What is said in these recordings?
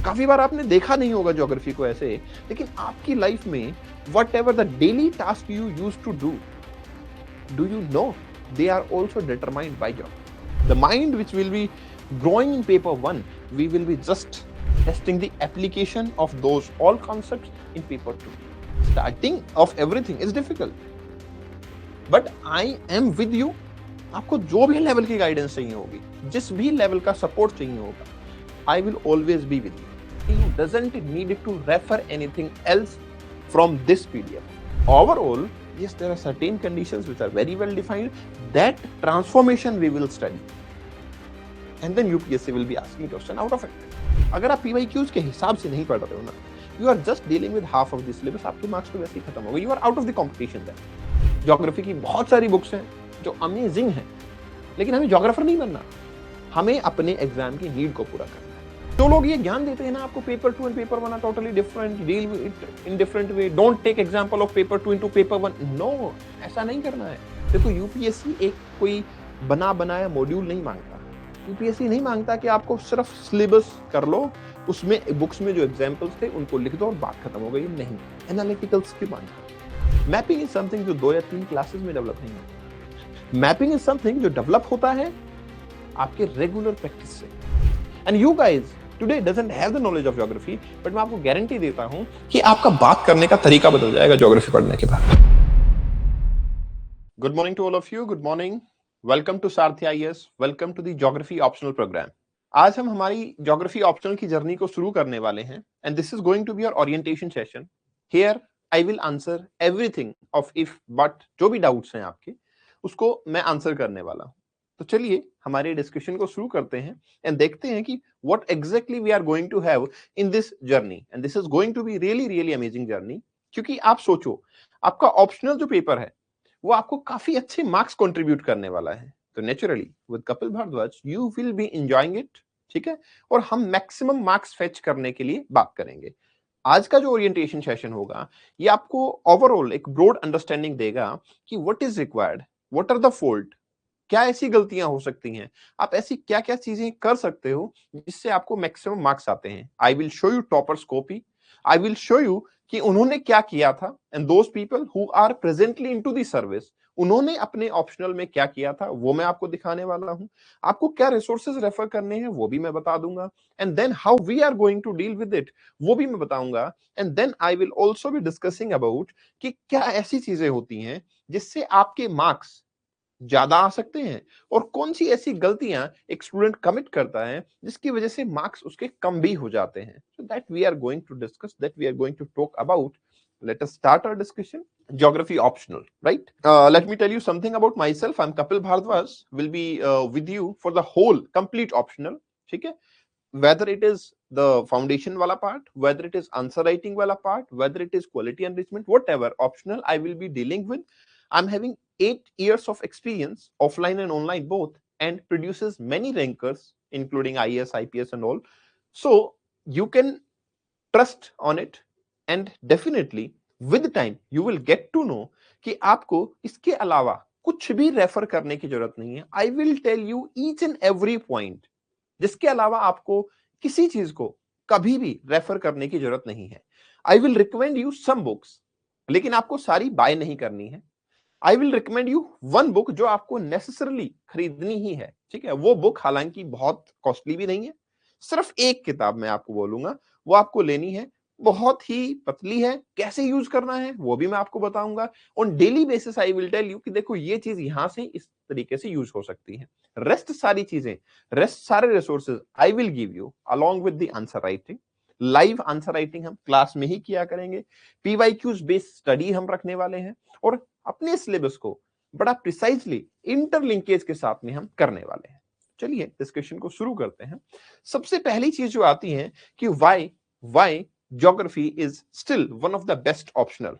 काफी बार आपने देखा नहीं होगा ज्योग्राफी को ऐसे, लेकिन आपकी लाइफ में whatever the daily task you use to do you know they are also determined by geography. The mind which will be growing in paper 1, we will be just testing the application of those all concepts in paper 2. Starting of everything is difficult, but I am with you. आपको जो भी level की guidance चाहिए होगी, जिस भी level का support चाहिए होगा, I will always be with you. You doesn't need to refer anything else from this PDF. Overall, yes, there are certain conditions which are very well defined. That transformation we will study, and then UPSC will be asking question out of it. अगर आप PYQs के हिसाब से नहीं पढ़ रहे हो ना, you are just dealing with half of the syllabus. आपके मार्क्स तो वैसे ही खत्म हो गए. You are out of the competition there. Geography की बहुत सारी बुक्स हैं जो अमेजिंग हैं, लेकिन हमें ज्योग्राफर नहीं बनना. हमें अपने एग्जाम की नीड को पूरा करना है. जो लोग ये ज्ञान देते हैं ना आपको paper 2 and paper 1 are totally different, deal with it in different way, don't take example of paper 2 into paper 1. No, ऐसा नहीं करना है. देखो, यूपीएससी एक कोई बना बनाया मॉड्यूल नहीं मांगता. यूपीएससी नहीं मांगता कि आपको सिर्फ सिलेबस कर लो, उसमें बुक्स में जो एग्जांपल्स थे उनको लिख दो और बात खत्म हो गई. नहीं, एनालिटिकल स्किल मांगता. मैपिंग इज समथिंग जो 2 या 3 क्लासेस में डेवलप नहीं होता. मैपिंग इज समथिंग जो डेवलप होता है आपके रेगुलर प्रैक्टिस से. And you guys today doesn't have the knowledge of geography, but मैं आपको गारंटी देता हूं कि आपका बात करने का तरीका बदल जाएगा ज्योग्राफी पढ़ने के बाद. Good morning to all of you. Good morning. Welcome to Sarathi IAS. Welcome to the geography optional programme. आज हम हमारी ज्योग्राफी ऑप्शनल की जर्नी को शुरू करने वाले हैं, and this is going to be our orientation session. Here I will answer everything of if but. जो भी डाउट्स हैं आपके, उसको मैं आंसर करने वाला हूं. तो चलिए हमारे डिस्कशन को शुरू करते हैं एंड देखते हैं कि what exactly we are going to have in this journey, and this is going to be really amazing journey. क्योंकि आप सोचो, आपका ऑप्शनल जो पेपर है वो आपको काफी अच्छे मार्क्स कंट्रीब्यूट करने वाला है. तो naturally with Kapil Bhardwaj you will be enjoying it. ठीक है, और हम मैक्सिमम मार्क्स फेच करने के लिए बात करेंगे. आज का जो ओरिएंटेशन सेशन होगा ये आपको ओवरऑल एक ब्रॉड अंडरस्टैंडिंग देगा कि what is required, what are the fault, क्या ऐसी गलतियां हो सकती हैं, आप ऐसी क्या क्या चीजें कर सकते हो जिससे आपको मैक्सिमम मार्क्स आते हैं. I will show you toppers copy. I will show you कि उन्होंने क्या किया था, and those people who are presently into the service, उन्होंने अपने ऑप्शनल में क्या किया था वो मैं आपको दिखाने वाला हूं. आपको क्या रिसोर्सेज रेफर करने हैं वो भी मैं बता दूंगा, and then how we are going to deal with it वो भी मैं बताऊंगा. And then I will also be discussing about कि क्या ऐसी चीजें होती हैं जिससे आपके मार्क्स ज्यादा आ सकते हैं, और कौन सी ऐसी गलतियां एक स्टूडेंट कमिट करता है जिसकी वजह से मार्क्स उसके कम भी हो जाते हैं. So that we are going to discuss, that we are going to talk about. Let us start our discussion. Geography optional, right? Let me tell you something about myself. I'm Kapil Bhardwaj. Will be with you for the whole complete optional. ठीक है? Whether it is the foundation wala part, whether it is answer writing wala part, whether it is quality enrichment, whatever optional I will be dealing with. I'm having 8 years of experience, offline and online both, and produces many rankers, including IAS, IPS, and all. So you can trust on it, and definitely with time you will get to know कि आपको इसके अलावा कुछ भी refer करने की जरूरत नहीं है. I will tell you each and every point जिसके अलावा आपको किसी चीज को कभी भी रेफर करने की जरूरत नहीं है. I will recommend you some books, लेकिन आपको सारी बाय नहीं करनी है. I will recommend you one book जो आपको नेसेसरली खरीदनी ही है. ठीक है, वो बुक हालांकि बहुत कॉस्टली भी नहीं है. सिर्फ एक किताब मैं आपको बोलूंगा, वो आपको लेनी है. बहुत ही पतली है, कैसे यूज करना है वो भी मैं आपको बताऊंगा. On daily basis I will tell you कि देखो ये चीज यहां से इस तरीके से यूज हो सकती है. रेस्ट सारी चीजें, रेस्ट सारे resources I will give you along with the answer writing. Live answer writing हम क्लास में ही किया करेंगे. पीवाईक्यूज बेस्ड स्टडी हम रखने वाले हैं, और अपने सिलेबस को बड़ा प्रिसाइजली इंटरलिंकेज के साथ में हम करने वाले हैं. चलिए डिस्कशन को शुरू करते हैं. सबसे पहली चीज जो आती है कि why geography is still one of the best optional.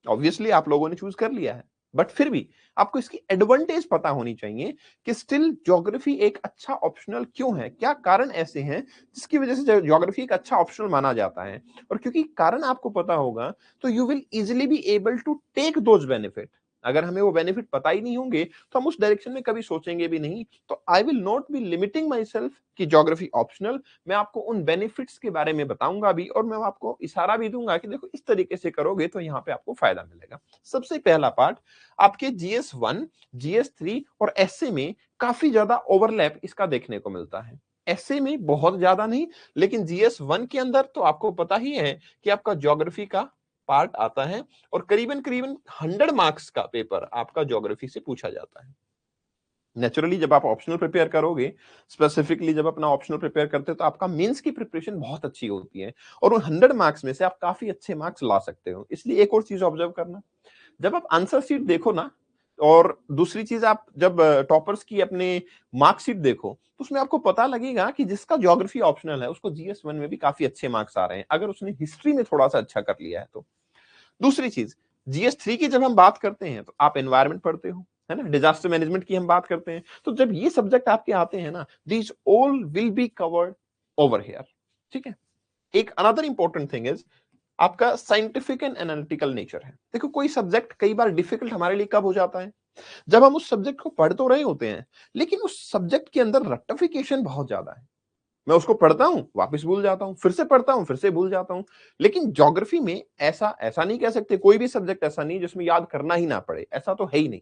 Obviously आप लोगों ने चूज कर लिया है, बट फिर भी आपको इसकी एडवांटेज पता होनी चाहिए कि स्टिल ज्योग्राफी एक अच्छा ऑप्शनल क्यों है, क्या कारण ऐसे हैं जिसकी वजह से ज्योग्राफी एक अच्छा ऑप्शनल माना जाता है. और क्योंकि कारण आपको पता होगा तो you will easily be able to take those benefit. अगर हमें वो बेनिफिट पता ही नहीं होंगे तो हम उस डायरेक्शन में कभी सोचेंगे भी नहीं। तो I will not be limiting my self कि ज्योग्राफी ऑप्शनल, मैं आपको उन बेनिफिट्स के बारे में बताऊंगा भी और मैं आपको इशारा भी दूंगा कि देखो इस तरीके से करोगे तो यहाँ पे आपको फायदा मिलेगा। सबसे पहला पार्ट, आपके GS1, GS3 और एसए में काफी ज्यादा ओवरलैप इसका देखने को मिलता है। एसए में बहुत ज्यादा नहीं, लेकिन GS1 के अंदर तो आपको पता ही है कि आपका ज्योग्राफी का पार्ट आता है और करीबन करीबन 100 मार्क्स का पेपर आपका ज्योग्राफी से पूछा जाता है। नेचुरली जब आप ऑप्शनल प्रिपेयर करोगे, स्पेसिफिकली जब अपना ऑप्शनल प्रिपेयर करते हो तो आपका मेंस की प्रिपरेशन बहुत अच्छी होती है और उन 100 मार्क्स में से आप काफी अच्छे मार्क्स ला सकते हो। इसलिए एक और चीज ऑब्जर्व करना, जब आप आंसर शीट देखो ना, और दूसरी चीज आप जब टॉपर्स की अपने मार्कशीट देखो तो उसमें आपको पता लगेगा कि जिसका ज्योग्राफी ऑप्शनल है उसको GS1 में भी काफी अच्छे मार्क्स आ रहे हैं, अगर उसने हिस्ट्री में थोड़ा सा अच्छा कर लिया है तो। दूसरी चीज, GS3 की जब हम बात करते हैं तो आप एनवायरमेंट पढ़ते हो, है ना, डिजास्टर मैनेजमेंट की हम बात करते हैं, तो जब ये सब्जेक्ट आपके आते हैं ना, these all will be covered over here. ठीक है। एक अनदर इंपॉर्टेंट थिंग इज आपका साइंटिफिक एंड एनालिटिकल नेचर है। देखो कोई सब्जेक्ट कई बार डिफिकल्ट हमारे लिए कब हो जाता है, जब हम उस सब्जेक्ट को पढ़ तो रहे होते हैं लेकिन उस सब्जेक्ट के अंदर रट्टिफिकेशन बहुत ज्यादा है। मैं उसको पढ़ता हूं, वापस भूल जाता हूं, फिर से पढ़ता हूं, फिर से भूल जाता हूं। लेकिन ज्योग्राफी में ऐसा ऐसा नहीं कह सकते, कोई भी सब्जेक्ट ऐसा नहीं जिसमें याद करना ही ना पड़े, ऐसा तो है ही नहीं।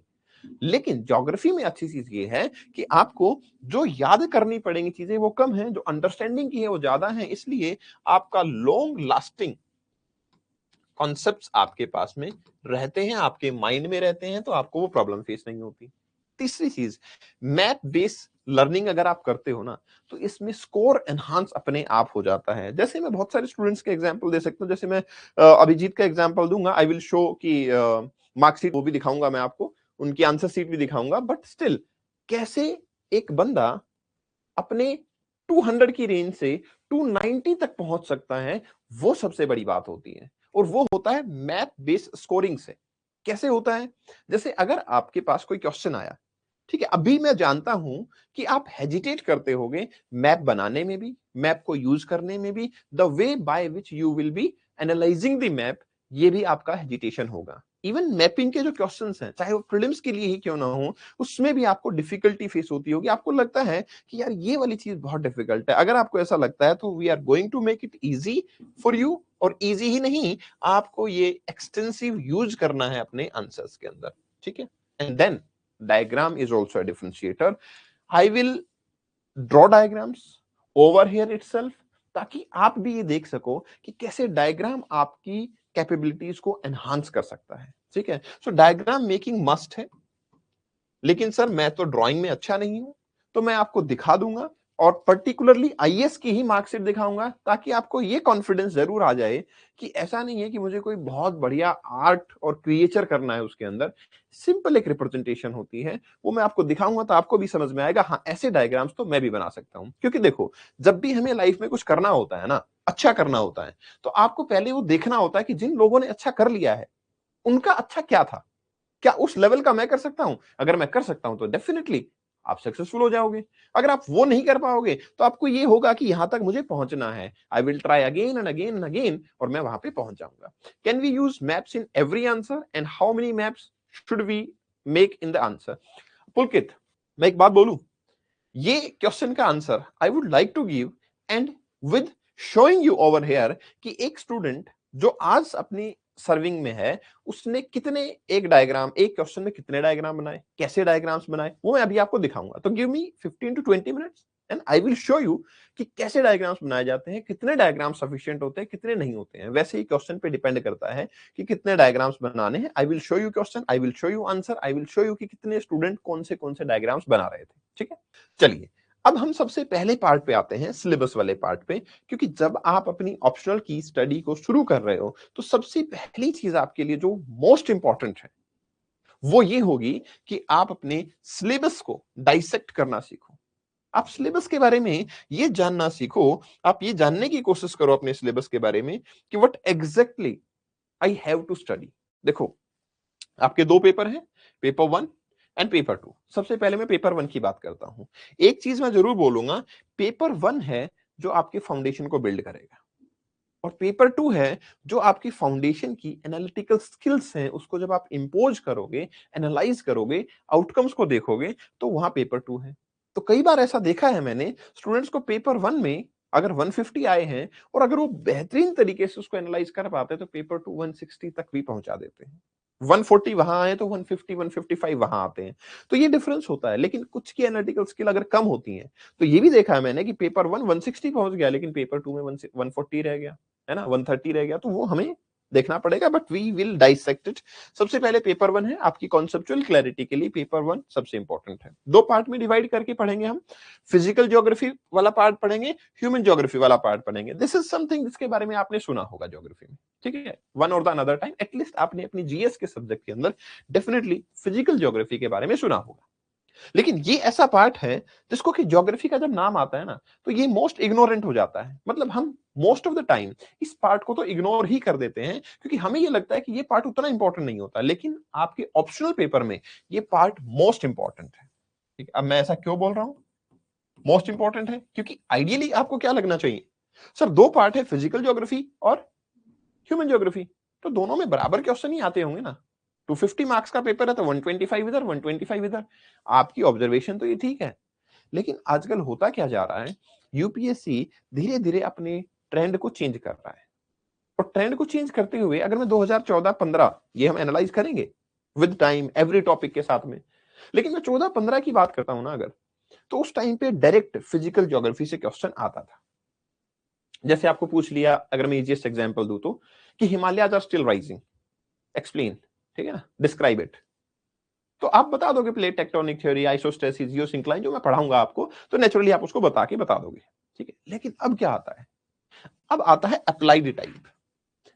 लेकिन ज्योग्राफी में अच्छी चीज ये है कि आपको जो याद करनी पड़ेंगी चीजें वो कम है, जो अंडरस्टैंडिंग की है वो ज्यादा है, इसलिए आपका लॉन्ग लास्टिंग कॉन्सेप्ट्स आपके पास में रहते हैं, आपके माइंड में रहते हैं, तो आपको वो प्रॉब्लम फेस नहीं होती। तीसरी चीज, मैथ बेस्ड लर्निंग अगर आप करते हो ना तो इसमें स्कोर एनहांस अपने आप हो जाता है। जैसे मैं बहुत सारे स्टूडेंट्स के एग्जांपल दे सकता हूं, जैसे मैं अभिजीत का एग्जांपल दूंगा, आई विल शो कि मार्कशीट वो भी दिखाऊंगा मैं आपको, उनकी आंसर शीट भी दिखाऊंगा, बट स्टिल कैसे एक बंदा अपने 200 की रेंज से 290 तक पहुंच सकता है, वो सबसे बड़ी बात होती है। और वो होता है मैथ बेस्ड स्कोरिंग से। कैसे होता है, जैसे अगर आपके पास कोई क्वेश्चन आया, ठीक है, अभी मैं जानता हूं कि आप हेजिटेट करते होगे मैप बनाने में भी, मैप को यूज करने में भी, the way by which you will B analysing the map, ये भी आपका हेजिटेशन होगा। इवन मैपिंग के जो क्वेश्चंस हैं, चाहे वो प्रीलिम्स के लिए ही क्यों ना हो, उसमें भी आपको डिफिकल्टी फेस होती होगी। आपको लगता है कि यार ये वाली चीज बहुत डिफिकल्ट है। अगर आपको ऐसा लगता है तो we are going to make it easy for you, और इजी ही नहीं, आपको ये एक्सटेंसिव यूज करना है अपने आंसर्स के अंदर। ठीक है। And then diagram is also a differentiator. I will draw diagrams over here itself ताकि आप भी ये देख सको कि कैसे डायग्राम आपकी कैपेबिलिटीज को एनहांस कर सकता है। ठीक है। सो डायग्राम मेकिंग मस्ट है, लेकिन सर मैं तो ड्राइंग में अच्छा नहीं हूं, तो मैं आपको दिखा दूंगा और पर्टिकुलरली आईएएस की ही मार्कशीट दिखाऊंगा ताकि आपको ये कॉन्फिडेंस जरूर आ जाए कि ऐसा नहीं है कि मुझे कोई बहुत बढ़िया आर्ट और क्रिएचर करना है उसके अंदर। सिंपल एक रिप्रेजेंटेशन होती है, वो मैं आपको दिखाऊंगा तो आपको भी समझ में आएगा, हाँ ऐसे डायग्राम्स तो मैं भी बना सकता हूं। क्योंकि देखो, जब भी हमें लाइफ में कुछ करना होता है ना, अच्छा करना होता है, तो आपको पहले वो देखना होता है कि जिन लोगों ने अच्छा कर लिया है उनका अच्छा क्या था, क्या उस लेवल का मैं कर सकता हूं? अगर मैं कर सकता हूं तो डेफिनेटली आप सक्सेसफुल हो जाओगे। अगर आप वो नहीं कर पाओगे तो आपको ये होगा कि यहां तक मुझे पहुंचना है, I will try again and again and again, और मैं वहां पे पहुंच जाऊंगा। Can we use maps in every answer and how many maps should we make in the answer? Pulkit, मैं एक बात बोलूं, ये क्वेश्चन का answer I would like to give and with showing you over here कि एक स्टूडेंट जो आज अपनी सर्विंग में है, उसने कितने एक डायग्राम, एक क्वेश्चन में कितने डायग्राम बनाए, कैसे डायग्राम्स बनाए, वो मैं अभी आपको दिखाऊंगा। तो give me 15 to 20 minutes and I will show you कि कैसे डायग्राम्स बनाए जाते हैं, कितने डायग्राम सफिशिएंट होते हैं, कितने नहीं होते हैं। वैसे ही क्वेश्चन पे डिपेंड करता है कि कितने डायग्राम्स बनाने हैं। I will show you question, I will show you answer, I will show you कि कितने स्टूडेंट कौन से डायग्राम्स बना रहे थे। ठीक है, चलिए अब हम सबसे पहले पार्ट पे आते हैं, सिलेबस वाले पार्ट पे। क्योंकि जब आप अपनी ऑप्शनल की स्टडी को शुरू कर रहे हो तो सबसे पहली चीज आपके लिए जो मोस्ट इंपॉर्टेंट है वो ये होगी कि आप अपने सिलेबस को डाइसेक्ट करना सीखो। आप सिलेबस के बारे में ये जानना सीखो, आप ये जानने की कोशिश करो अपने सिलेबस के बारे में कि what exactly I have to study. देखो, आपके दो पेपर हैं, पेपर 1 एंड पेपर 2। सबसे पहले मैं पेपर 1 की बात करता हूं। एक चीज मैं जरूर बोलूंगा, पेपर 1 है जो आपके फाउंडेशन को बिल्ड करेगा, और पेपर 2 है जो आपकी फाउंडेशन की एनालिटिकल स्किल्स हैं उसको जब आप इंपोज करोगे, एनालाइज करोगे, आउटकम्स को देखोगे तो वहां पेपर 2 है। तो कई बार ऐसा देखा है मैंने स्टूडेंट्स को पेपर 1 में अगर 150 आए हैं और अगर वो बेहतरीन तरीके से उसको एनालाइज कर पाते हैं तो पेपर 2 160 तक भी पहुंचा देते हैं। 140 वहां आए तो 150 155 वहां आते हैं। तो ये डिफरेंस होता है, लेकिन कुछ की एनालिटिकल स्किल अगर कम होती है तो ये भी देखा है मैंने कि पेपर 1 160 पहुंच गया लेकिन पेपर 2 में 140 रह गया, है ना, 130 रह गया। तो वो हमें देखना पड़ेगा, but we will dissect it. सबसे पहले पेपर 1 है आपकी कॉन्सेप्चुअल क्लैरिटी के लिए, पेपर 1 सबसे इंपॉर्टेंट है। दो पार्ट में डिवाइड करके पढ़ेंगे हम, फिजिकल ज्योग्राफी वाला पार्ट पढ़ेंगे, ह्यूमन ज्योग्राफी वाला पार्ट पढ़ेंगे। दिस इज समथिंग जिसके बारे में आपने सुना होगा ज्योग्राफी में, ठीक है, वन और द अनदर टाइम एटलीस्ट आपने अपनी जीएस के सब्जेक्ट के अंदर डेफिनेटली फिजिकल ज्योग्राफी के बारे में सुना होगा। लेकिन ये ऐसा पार्ट है जिसको कि ज्योग्राफी का जब नाम आता है ना तो ये मोस्ट इग्नोरेंट हो जाता है। मतलब हम मोस्ट ऑफ द टाइम इस पार्ट को तो इग्नोर ही कर देते हैं क्योंकि हमें ये लगता है कि ये पार्ट उतना इंपॉर्टेंट नहीं होता, लेकिन आपके ऑप्शनल पेपर में ये पार्ट मोस्ट इंपॉर्टेंट है। ठीक है, अब मैं ऐसा क्यों बोल रहा हूं मोस्ट इंपॉर्टेंट है? क्योंकि आइडियली आपको क्या लगना चाहिए, सर दो पार्ट है फिजिकल ज्योग्राफी और ह्यूमन ज्योग्राफी, तो दोनों में बराबर क्वेश्चन ही आते होंगे ना। 250 मार्क्स का पेपर है तो 125 इधर 125 इधर। आपकी ऑब्जर्वेशन तो ये ठीक है, लेकिन आजकल होता क्या जा रहा है, यूपीएससी धीरे धीरे अपने ट्रेंड को चेंज कर रहा है। और ट्रेंड को चेंज करते हुए अगर मैं 2014-15 ये हम एनालाइज करेंगे विद टाइम एवरी टॉपिक के साथ में, लेकिन मैं 14-15 की बात करता हूं ना अगर, तो उस टाइम पे डायरेक्ट फिजिकल ज्योग्राफी से क्वेश्चन आता था। जैसे आपको पूछ लिया, अगर मैं इजीएस्ट एग्जांपल दूं तो, कि Himalayas are still rising, explain, ठीक है ना, डिस्क्राइब इट। तो आप बता दोगे plate tectonic theory, isostasis, geosyncline, जो मैं पढ़ाऊंगा आपको, तो नेचुरली आप उसको बता के बता दोगे, ठीक है। लेकिन अब क्या आता है, अब आता है अप्लाइड टाइप।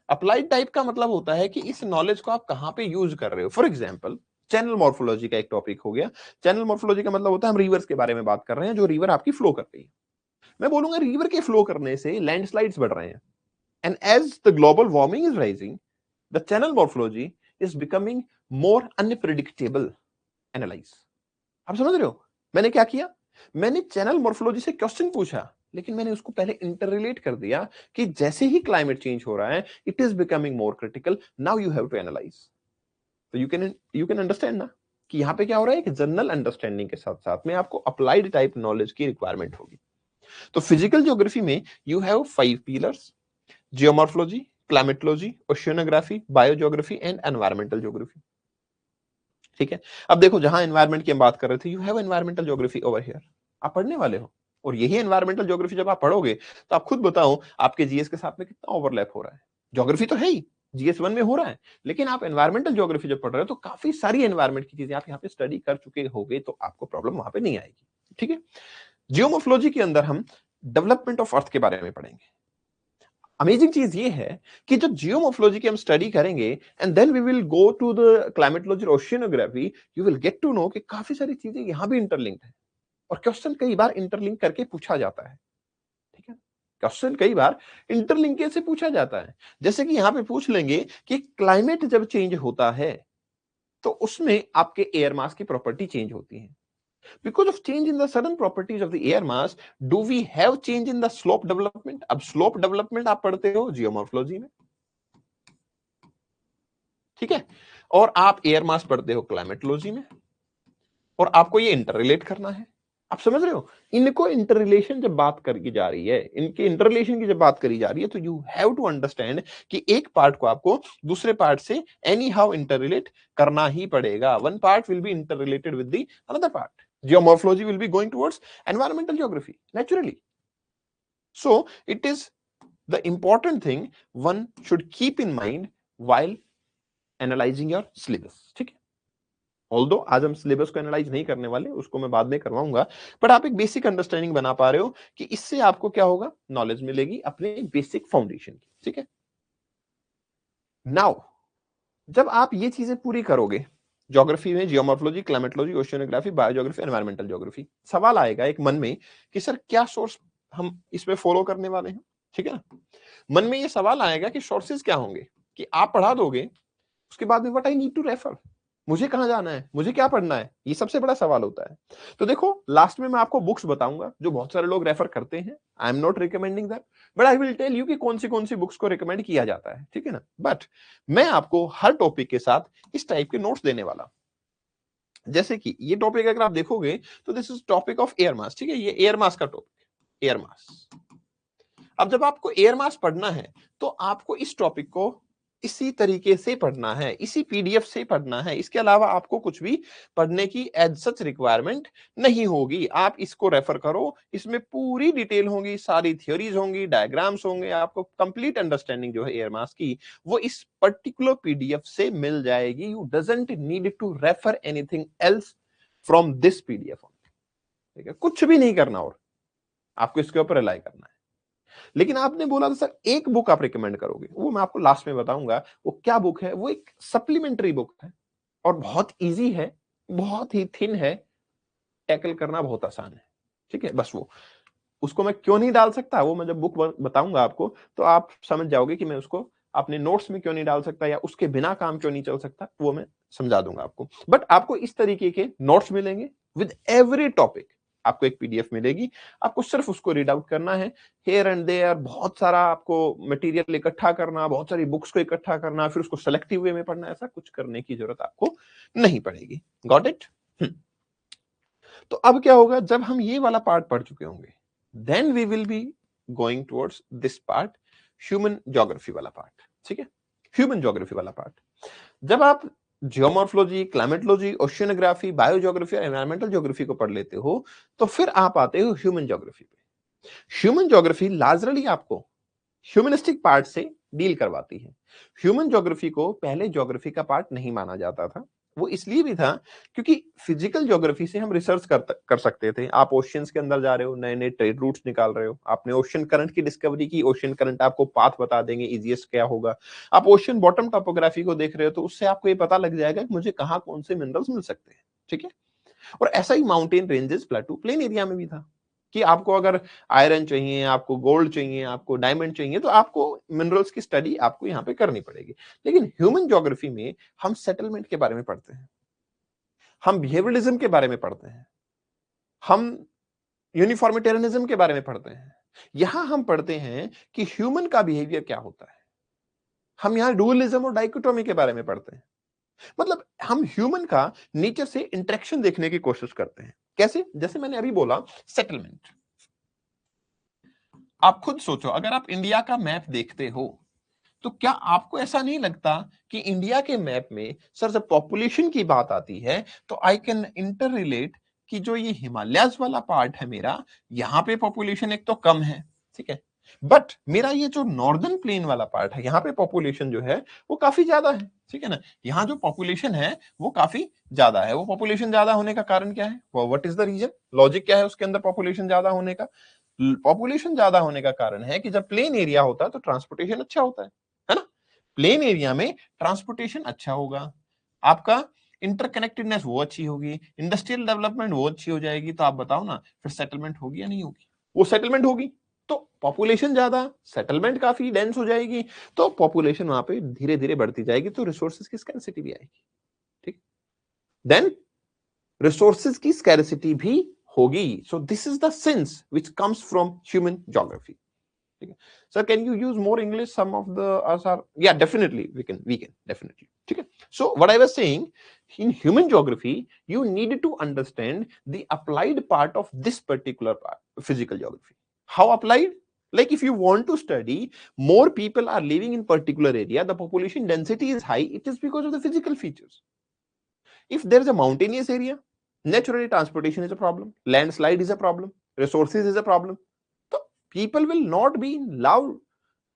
अप्लाइड टाइप का मतलब होता है कि इस नॉलेज को आप कहां पे यूज कर रहे हो। फॉर एग्जांपल चैनल मॉर्फोलॉजी का एक टॉपिक हो गया। चैनल मॉर्फोलॉजी का मतलब होता है हम रिवर्स के बारे में बात कर रहे हैं, जो रिवर आपकी फ्लो कर रही है। मैं बोलूंगा रिवर के फ्लो करने से लैंडस्लाइड्स बढ़ रहे हैं, and as the global warming is rising the channel morphology is becoming more unpredictable analyse. आप समझ रहे हो मैंने क्या किया, मैंने चैनल मॉर्फोलॉजी से क्वेश्चन पूछा, लेकिन मैंने उसको पहले इंटररिलेट कर दिया कि जैसे ही क्लाइमेट चेंज हो रहा है it is becoming more critical, now you have to analyse. तो यू कैन अंडरस्टैंड ना कि यहां पे क्या हो रहा है, कि जनरल अंडरस्टैंडिंग के साथ साथ में आपको अप्लाइड टाइप नॉलेज की रिक्वायरमेंट होगी। तो फिजिकल ज्योग्राफी में you have 5 pillars, geomorphology, climatology, oceanography, biogeography and environmental geography. ठीक है, अब देखो जहां एनवायरमेंट की हम बात कर रहे थे, you have environmental geography over here, आप पढ़ने वाले हो। और यही एनवायरमेंटल ज्योग्राफी जब आप पढ़ोगे तो आप खुद बताओ आपके जीएस के साथ में कितना ओवरलैप हो रहा है। ज्योग्राफी तो है ही, जीएस 1 में हो रहा है, लेकिन आप एनवायरमेंटल ज्योग्राफी जब पढ़ रहे हो तो काफी सारी एनवायरमेंट की चीजें आप यहाँ पे स्टडी कर चुके होगे, तो आपको प्रॉब्लम वहां पे नहीं आएगी। ठीक है, जियोमॉर्फोलॉजी के अंदर हम डेवलपमेंट ऑफ अर्थ के बारे में पढ़ेंगे। अमेजिंग चीज ये है कि जब जियोमॉर्फोलॉजी की हम स्टडी करेंगे and then we will go to the climatology और oceanography, you will get to know कि काफी सारी चीजें यहां भी इंटरलिंक्ड है। और क्वेश्चन कई बार इंटरलिंक करके पूछा जाता है, ठीक है, क्वेश्चन कई बार इंटरलिंकेज से पूछा जाता है। जैसे कि यहां पे पूछ लेंगे कि क्लाइमेट जब चेंज होता है तो उसमें आपके एयर मास की प्रॉपर्टी चेंज होती है। Because of change in the sudden properties of the air mass, do we have change in the slope development? अब slope development आप पढ़ते हो जियोमॉर्फोलॉजी में, ठीक है, और आप एयर मास पढ़ते हो क्लाइमेटोलॉजी में, और आपको ये इंटर रिलेट करना है। आप समझ रहे हो, इनको इंटर रिलेशन जब बात करी जा रही है, इनके इंटर रिलेशन की जब बात करी जा रही है, तो यू हैव टू अंडरस्टैंड कि एक पार्ट को आपको दूसरे पार्ट से एनी हाउ इंटर रिलेट करना ही पड़ेगा। One part will be inter related with the another part. Geomorphology will be going towards environmental geography naturally. So it is the important thing one should keep in mind while analyzing your syllabus. ठीक है, although आज हम syllabus को analyse नहीं करने वाले, उसको मैं बाद में करवाऊंगा, बट आप एक बेसिक अंडरस्टैंडिंग बना पा रहे हो कि इससे आपको क्या होगा, नॉलेज मिलेगी अपने बेसिक फाउंडेशन की। ठीक है, नाउ जब आप ये चीजें पूरी करोगे, ज्योग्राफी में geomorphology, climatology, oceanography, biogeography, environmental geography, सवाल आएगा एक मन में कि सर क्या सोर्स हम इसमें फॉलो करने वाले हैं। ठीक है ना, मन में ये सवाल आएगा कि सोर्सेज क्या होंगे, कि आप पढ़ा दोगे उसके बाद में what I need to refer. मुझे कहाँ जाना है, मुझे क्या पढ़ना है, ये सबसे बड़ा सवाल होता है। तो देखो लास्ट में मैं आपको बुक्स बताऊंगा जो बहुत सारे लोग रेफर करते हैं। I am not recommending that, but I will tell you कि कौन सी बुक्स को रिकमेंड किया जाता है, ठीक है ना। बट मैं आपको हर टॉपिक के साथ इस टाइप के नोट्स देने वाला हूं। जैसे कि ये टॉपिक अगर आप देखोगे तो this is topic of air mass, ठीक है, ये एयर मास का टॉपिक, एयर मास। अब जब आपको एयर मास पढ़ना है तो आपको इस टॉपिक को इसी तरीके से पढ़ना है, इसी पीडीएफ से पढ़ना है। इसके अलावा आपको कुछ भी पढ़ने की एज सच रिक्वायरमेंट नहीं होगी। आप इसको रेफर करो, इसमें पूरी डिटेल होगी, सारी थ्योरीज होंगी, डायग्राम्स होंगे, आपको कंप्लीट अंडरस्टैंडिंग जो है एयर मास की वो इस पर्टिकुलर पीडीएफ से मिल जाएगी। You doesn't need to refer anything else from this PDF, ठीक है, कुछ भी नहीं करना और आपको इसके ऊपर रिलाई करना है। लेकिन आपने बोला था सर एक बुक आप रिकमेंड करोगे, वो मैं आपको लास्ट में बताऊंगा वो क्या बुक है। वो एक सप्लीमेंट्री बुक है और बहुत इजी है, बहुत ही थिन है, टैकल करना बहुत आसान है, ठीक है। बस वो उसको मैं क्यों नहीं डाल सकता, वो मैं जब बुक बताऊंगा आपको तो आप समझ जाओगे कि मैं उसको अपने नोट्स में क्यों नहीं डाल सकता या उसके बिना काम क्यों नहीं चल सकता, वो मैं समझा दूंगा आपको। बट आपको इस तरीके के नोट्स मिलेंगे विद एवरी टॉपिक। आपको एक पीडीएफ मिलेगी, आपको सिर्फ उसको रीड आउट करना है। हेयर एंड देयर बहुत सारा आपको मटेरियल इकट्ठा करना, बहुत सारी बुक्स को इकट्ठा करना, फिर उसको सेलेक्टिव वे में पढ़ना, ऐसा कुछ करने की जरूरत आपको नहीं पड़ेगी। Got it? तो अब क्या होगा जब हम ये वाला पार्ट पढ़ चुके होंगे, then we will be going towards this part, human geography वाला पार्ट, ठीक है। ह्यूमन ज्योग्राफी वाला पार्ट जब आप जियोमॉर्फोलॉजी, क्लाइमेटोलॉजी, ओशियनोग्राफी, बायोज्योग्राफी और एनवायरमेंटल ज्योग्राफी को पढ़ लेते हो तो फिर आप आते हो ह्यूमन ज्योग्राफी पे। ह्यूमन ज्योग्राफी लार्जली आपको ह्यूमनिस्टिक पार्ट से डील करवाती है। ह्यूमन ज्योग्राफी को पहले ज्योग्राफी का पार्ट नहीं माना जाता था। वो इसलिए भी था क्योंकि फिजिकल ज्योग्राफी से हम रिसर्च कर सकते थे। आप ओशियंस के अंदर जा रहे हो, नए नए ट्रेड रूट्स निकाल रहे हो, आपने ओशियन करंट की डिस्कवरी की, ओशियन करंट आपको पाथ बता देंगे इजीएस्ट क्या होगा। आप ओशियन बॉटम टोपोग्राफी को देख रहे हो तो उससे आपको ये पता लग जाएगा कि मुझे कहाँ कौन से मिनरल्स मिल सकते हैं, ठीक है। और ऐसा ही mountain ranges, plateau, plain area में भी था कि आपको अगर आयरन चाहिए, आपको गोल्ड चाहिए, आपको डायमंड चाहिए, तो आपको मिनरल्स की स्टडी आपको यहाँ पे करनी पड़ेगी। लेकिन ह्यूमन ज्योग्राफी में हम सेटलमेंट के बारे में पढ़ते हैं, हम बिहेवियरलिज्म के बारे में पढ़ते हैं, हम यूनिफॉर्मिटेरियनिज्म के बारे में पढ़ते हैं। यहां हम पढ़ते हैं कि ह्यूमन का बिहेवियर क्या होता है। हम यहाँ डुअलिज्म और डाइकोटोमी के बारे में पढ़ते हैं। मतलब हम ह्यूमन का नेचर से इंटरेक्शन देखने की कोशिश करते हैं। कैसे? जैसे मैंने अभी बोला सेटलमेंट। आप खुद सोचो, अगर आप इंडिया का मैप देखते हो तो क्या आपको ऐसा नहीं लगता कि इंडिया के मैप में सर जब पॉपुलेशन की बात आती है तो आई कैन इंटर रिलेट कि जो ये हिमालयस वाला पार्ट है मेरा, यहां पे पॉपुलेशन एक तो कम है, ठीक है, बट मेरा ये जो नॉर्दर्न प्लेन वाला पार्ट है यहाँ पे पॉपुलेशन जो है वो काफी ज्यादा है, ठीक है ना। यहाँ जो पॉपुलेशन है वो काफी ज्यादा है। वो पॉपुलेशन ज्यादा होने का कारण क्या है, what is the reason, logic क्या है उसके अंदर पॉपुलेशन ज्यादा होने का? पॉपुलेशन ज्यादा होने का कारण है कि जब प्लेन एरिया होता है तो ट्रांसपोर्टेशन अच्छा होता है ना। प्लेन एरिया में ट्रांसपोर्टेशन अच्छा होगा, आपका इंटरकनेक्टेडनेस वो अच्छी होगी, इंडस्ट्रियल डेवलपमेंट वो अच्छी हो जाएगी। तो आप बताओ ना फिर सेटलमेंट होगी या नहीं होगी? वो सेटलमेंट होगी तो पॉपुलेशन ज्यादा, सेटलमेंट काफी डेंस हो जाएगी, तो पॉपुलेशन वहां पे धीरे धीरे बढ़ती जाएगी, तो रिसोर्सेज की स्कैरसिटी भी आएगी, ठीक। देन रिसोर्सेज की स्कैरसिटी भी होगी। सो this is the sense which comes from human geography. Sir, can you use more English? Some of the us are, yeah, definitely we can definitely. Okay. So what I was saying, in human geography, you need to understand the applied part of this particular part, physical geography. How applied? Like if you want to study more people are living in particular area, the population density is high. It is because of the physical features. If there is a mountainous area, naturally transportation is a problem, landslide is a problem, resources is a problem. So people will not be in love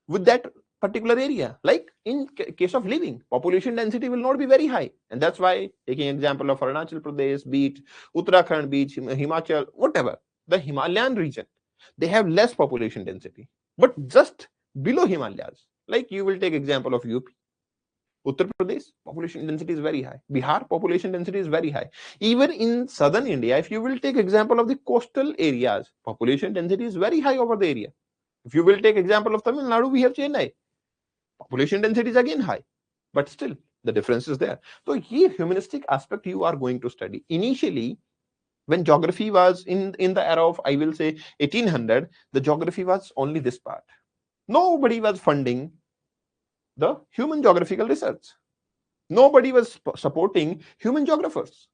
with that particular area. Like in case of living, population density will not be very high, and that's why taking example of Arunachal Pradesh, be it Uttarakhand, be it Himachal, whatever, the Himalayan region, they have less population density, but just below Himalayas, like you will take example of UP, Uttar Pradesh, population density is very high. Bihar, population density is very high. Even in southern India, if you will take example of the coastal areas, population density is very high over the area. If you will take example of Tamil Nadu, we have Chennai. Population density is again high, but still The difference is there. So ये humanistic aspect you are going to study. Initially, when geography was in the era of, I will say, 1800, the geography was only this part. Nobody was funding the human geographical research. Nobody was supporting human geographers.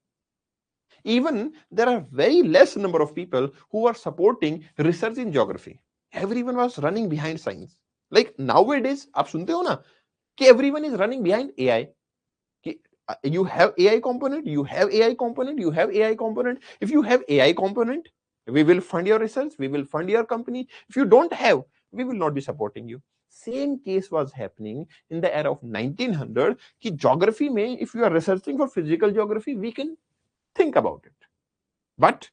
Even there are very less number of people who are supporting research in geography. Everyone was running behind science. Like nowadays, आप सुनते हो ना कि everyone is running behind AI. You have AI component, you have AI component, you have AI component. If you have AI component, we will fund your research, we will fund your company. If you don't have, we will not be supporting you. Same case was happening in the era of 1900 कि geography में if you are researching for physical geography, we can think about it. But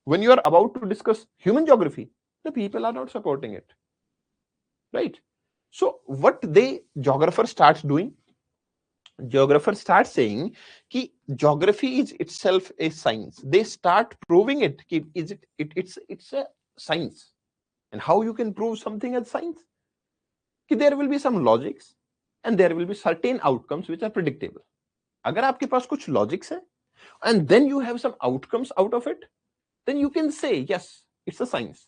when you are about to discuss human geography, the people are not supporting it. Right? So what the geographer starts doing? Geographer starts saying कि geography is itself a science. They start proving it. It's a science. And how you can prove something as science? कि there will be some logics and there will be certain outcomes which are predictable. अगर आपके पास कुछ logics है and then you have some outcomes out of it, then you can say yes, it's a science.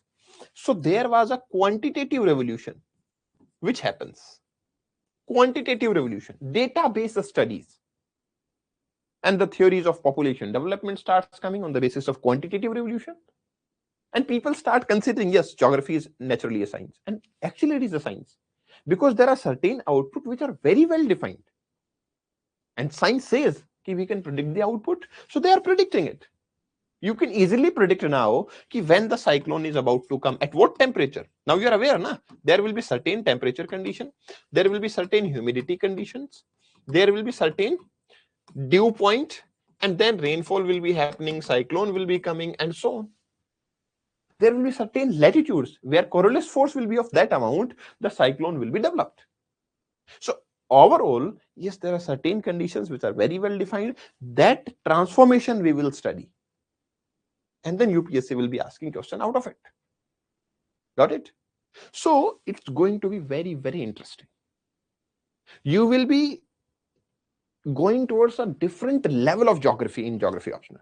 So there was a quantitative revolution which happens. Quantitative revolution, data-based studies, and the theories of population development starts coming on the basis of quantitative revolution, and people start considering yes, geography is naturally a science, and actually it is a science because there are certain output which are very well defined, and science says कि we can predict the output, so they are predicting it. You can easily predict now कि when the cyclone is about to come, at what temperature. Now you are aware, na? There will be certain temperature condition, there will be certain humidity conditions, there will be certain dew point, and then rainfall will be happening, cyclone will be coming, and so on. There will be certain latitudes where Coriolis force will be of that amount, the cyclone will be developed. So overall, yes, there are certain conditions which are very well defined. That transformation we will study. And then UPSC will be asking question out of it. Got it? So it's going to be very, very interesting. You will be going towards a different level of geography in geography optional.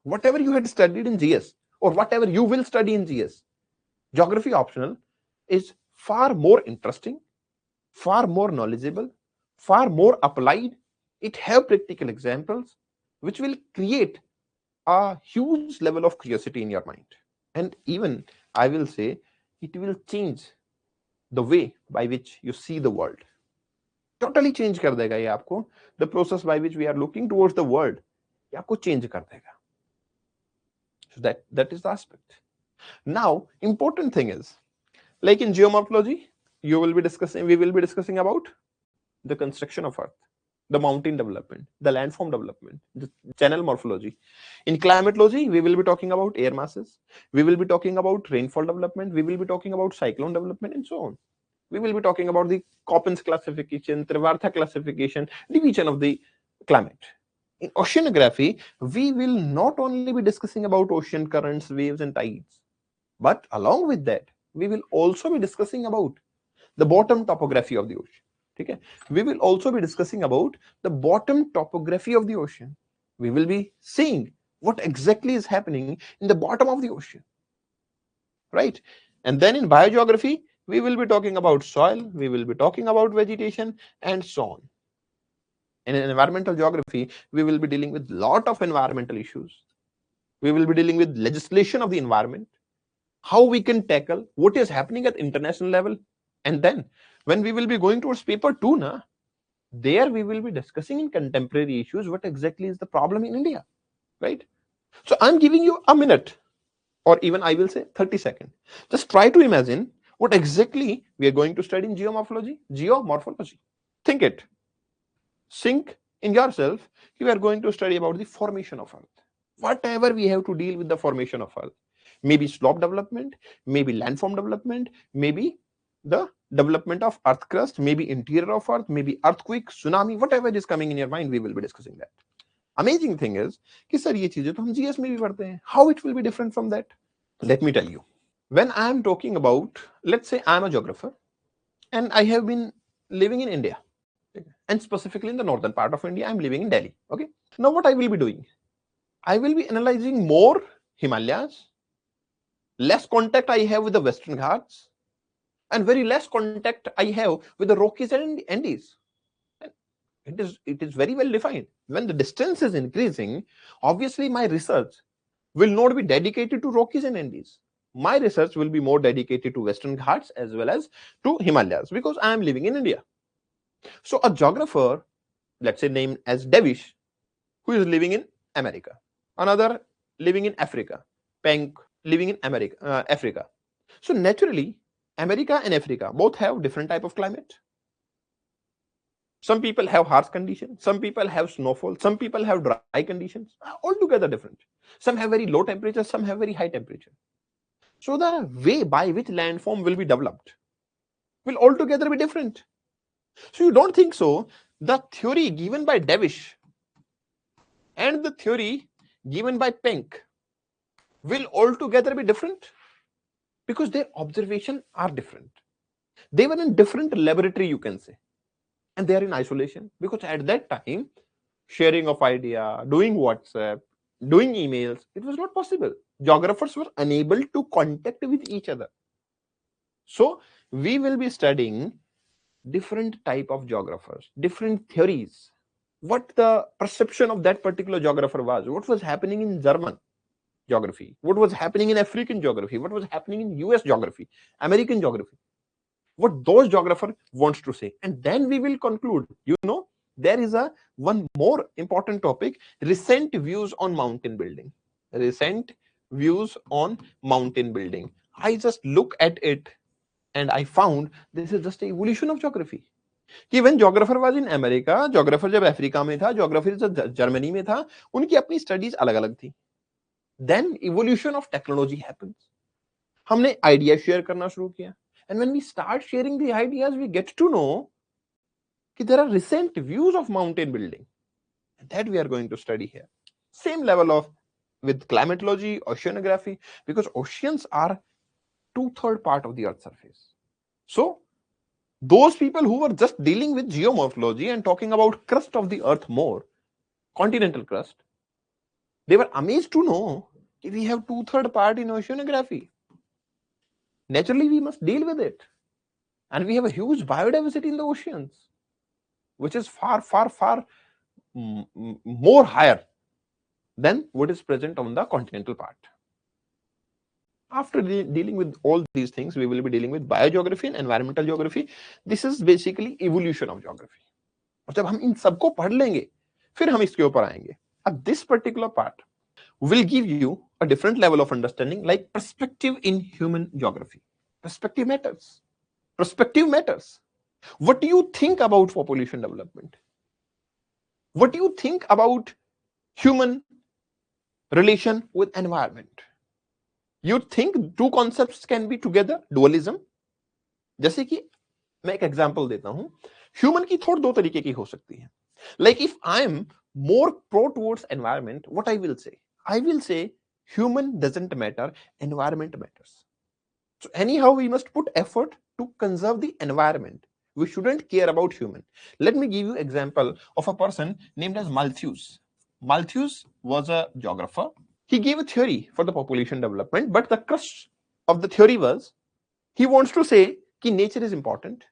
Whatever you had studied in GS or whatever you will study in GS, geography optional is far more interesting, far more knowledgeable, far more applied. It have practical examples which will create a huge level of curiosity in your mind. And even I will say it will change the way by which you see the world. Totally change कर देगा ये आपको. The process by which we are looking towards the world, ये आपको change कर देगा. So that is the aspect. Now, important thing is, like in geomorphology, we will be discussing about the construction of Earth, the mountain development, the landform development, the channel morphology. In climatology, we will be talking about air masses. We will be talking about rainfall development. We will be talking about cyclone development and so on. We will be talking about the Koppens classification, Trivartha classification, division of the climate. In oceanography, we will not only be discussing about ocean currents, waves, and tides, but along with that, we will also be discussing about the bottom topography of the ocean. Okay? We will also be discussing about the bottom topography of the ocean. We will be seeing what exactly is happening in the bottom of the ocean. Right? And then in biogeography, we will be talking about soil, we will be talking about vegetation, and so on. In environmental geography, we will be dealing with a lot of environmental issues. We will be dealing with legislation of the environment, how we can tackle what is happening at international level. And then when we will be going towards paper 2, there we will be discussing in contemporary issues what exactly is the problem in India, right? So I'm giving you a minute, or even I will say 30 seconds. Just try to imagine what exactly we are going to study in geomorphology. Think it. Sink in yourself. You are going to study about the formation of Earth. Whatever we have to deal with the formation of Earth. Maybe slope development, maybe landform development, maybe the development of earth crust, maybe interior of Earth, maybe earthquake, tsunami, whatever is coming in your mind, we will be discussing that. Amazing thing is कि sir ये चीजें तो हम GS में भी पढ़ते हैं. How it will be different from that? Let me tell you. When I am talking about, let's say I am a geographer and I have been living in India, and specifically in the northern part of India. I'm living in Delhi. Okay. Now what I will be doing? I will be analyzing more Himalayas, less contact I have with the Western Ghats, and very less contact I have with the Rockies and Andes. It is very well defined. When the distance is increasing, obviously my research will not be dedicated to Rockies and Andes. My research will be more dedicated to Western Ghats as well as to Himalayas because I am living in India. So a geographer, let's say named as Devish, who is living in America, another living in Africa, Penk living in Africa. So naturally, America and Africa both have different type of climate. Some people have harsh conditions, some people have snowfall, some people have dry conditions, altogether different. Some have very low temperature, some have very high temperature. So the way by which landform will be developed will altogether be different. So you don't think so? The theory given by Devish and the theory given by Penk will altogether be different because their observations are different. They were in different laboratory, you can say, and they are in isolation because at that time, sharing of idea, doing WhatsApp, doing emails, it was not possible. Geographers were unable to contact with each other. So we will be studying different type of geographers, different theories, what the perception of that particular geographer was, what was happening in German geography, what was happening in African geography, what was happening in US geography, American geography, what those geographer wants to say. And then we will conclude, there is a one more important topic, recent views on mountain building. Recent views on mountain building. I just look at it and I found this is just an evolution of geography. कि when geographer was in America, geographer जब Africa में था, geographer जब Germany में था, उनकी अपनी studies अलग-अलग थी. Then evolution of technology happens. हमने आइडिया शेयर करना शुरू किया. And when we start sharing the ideas, we get to know that there are recent views of mountain building. And that we are going to study here. Same level of with climatology, oceanography, because oceans are 2/3 part of the Earth's surface. So those people who were just dealing with geomorphology and talking about crust of the Earth more, continental crust, they were amazed to know that we have 2/3 part in oceanography. Naturally, we must deal with it. And we have a huge biodiversity in the oceans, which is far, far, far more higher than what is present on the continental part. After dealing with all these things, we will be dealing with biogeography and environmental geography. This is basically evolution of geography. और जब हम इन सबको पढ़ लेंगे, फिर हम इसके ऊपर आएंगे. This particular part will give you a different level of understanding, like perspective in human geography. Perspective matters. Perspective matters. What do you think about population development? What do you think about human relation with environment? You think two concepts can be together? Dualism? जैसे कि मैं एक example देता हूं, human की thought दो तरीके की हो सकती है. Like if I am more pro towards environment, what I will say? I will say human doesn't matter, environment matters. So anyhow, we must put effort to conserve the environment. We shouldn't care about human. Let me give you example of a person named as Malthus. Malthus was a geographer. He gave a theory for the population development, but the crux of the theory was he wants to say that nature is important.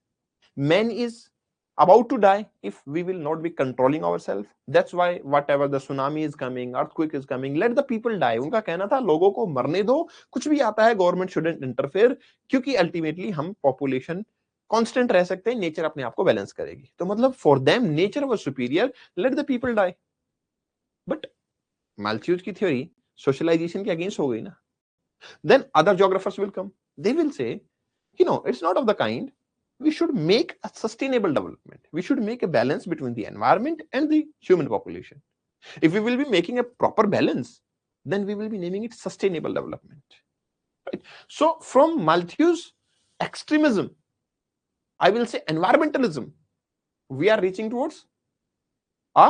Man is about to die if we will not be controlling ourselves. That's why whatever the tsunami is coming, earthquake is coming, let the people die. उनका कहना था लोगों को मरने दो, कुछ भी आता है गवर्नमेंट shouldn't interfere, क्योंकि अल्टीमेटली हम पॉपुलेशन कांस्टेंट रह सकते हैं, नेचर अपने आप को बैलेंस करेगी. तो मतलब for them nature was superior, let the people die. But Malthus की थ्योरी सोशलाइजेशन के अगेंस्ट हो गई ना. Then other geographers will come, they will say it's not of the kind. We should make a sustainable development. We should make a balance between the environment and the human population. If we will be making a proper balance, then we will be naming it sustainable development. Right? So from Malthus extremism, I will say environmentalism, we are reaching towards a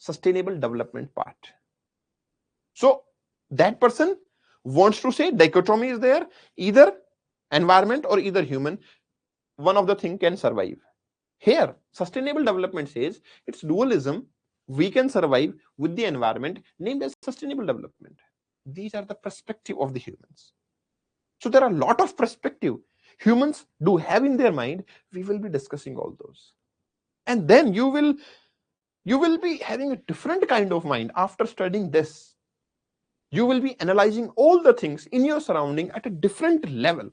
sustainable development part. So that person wants to say dichotomy is there, either environment or either human. One of the thing can survive. Here, sustainable development says it's dualism. We can survive with the environment named as sustainable development. These are the perspective of the humans. So there are a lot of perspective humans do have in their mind. We will be discussing all those. And then you will be having a different kind of mind after studying this. You will be analyzing all the things in your surrounding at a different level.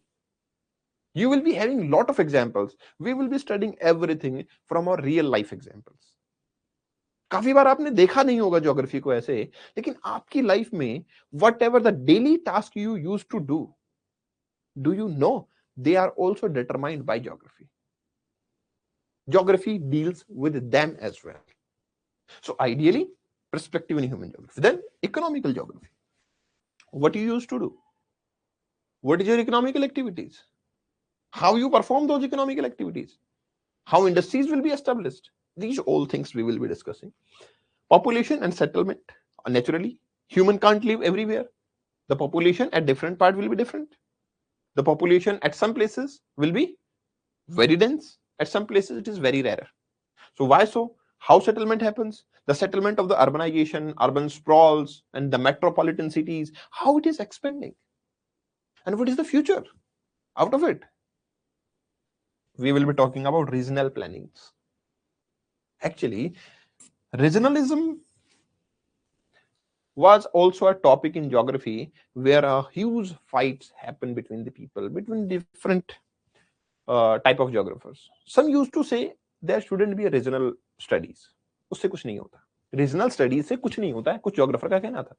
You will be having a lot of examples. We will be studying everything from our real life examples. काफी बार आपने देखा नहीं होगा geography को ऐसे, लेकिन आपकी life में whatever the daily task you use to do you know they are also determined by geography. Geography deals with them as well. So ideally, perspective in human geography. Then economical geography. What you used to do? What is your economical activities? How you perform those economical activities? How industries will be established? These are all things we will be discussing. Population and settlement. Naturally, human can't live everywhere. The population at different parts will be different. The population at some places will be very dense. At some places, it is very rare. So why so? How settlement happens? The settlement of the urbanization, urban sprawls, and the metropolitan cities, how it is expanding. And what is the future out of it? We will be talking about regional plannings. Actually, regionalism was also a topic in geography where a huge fights happen between the people, between different type of geographers. Some used to say there shouldn't be a regional studies. उससे कुछ नहीं होता. Regional studies से कुछ नहीं होता है, कुछ geographer का कहना था.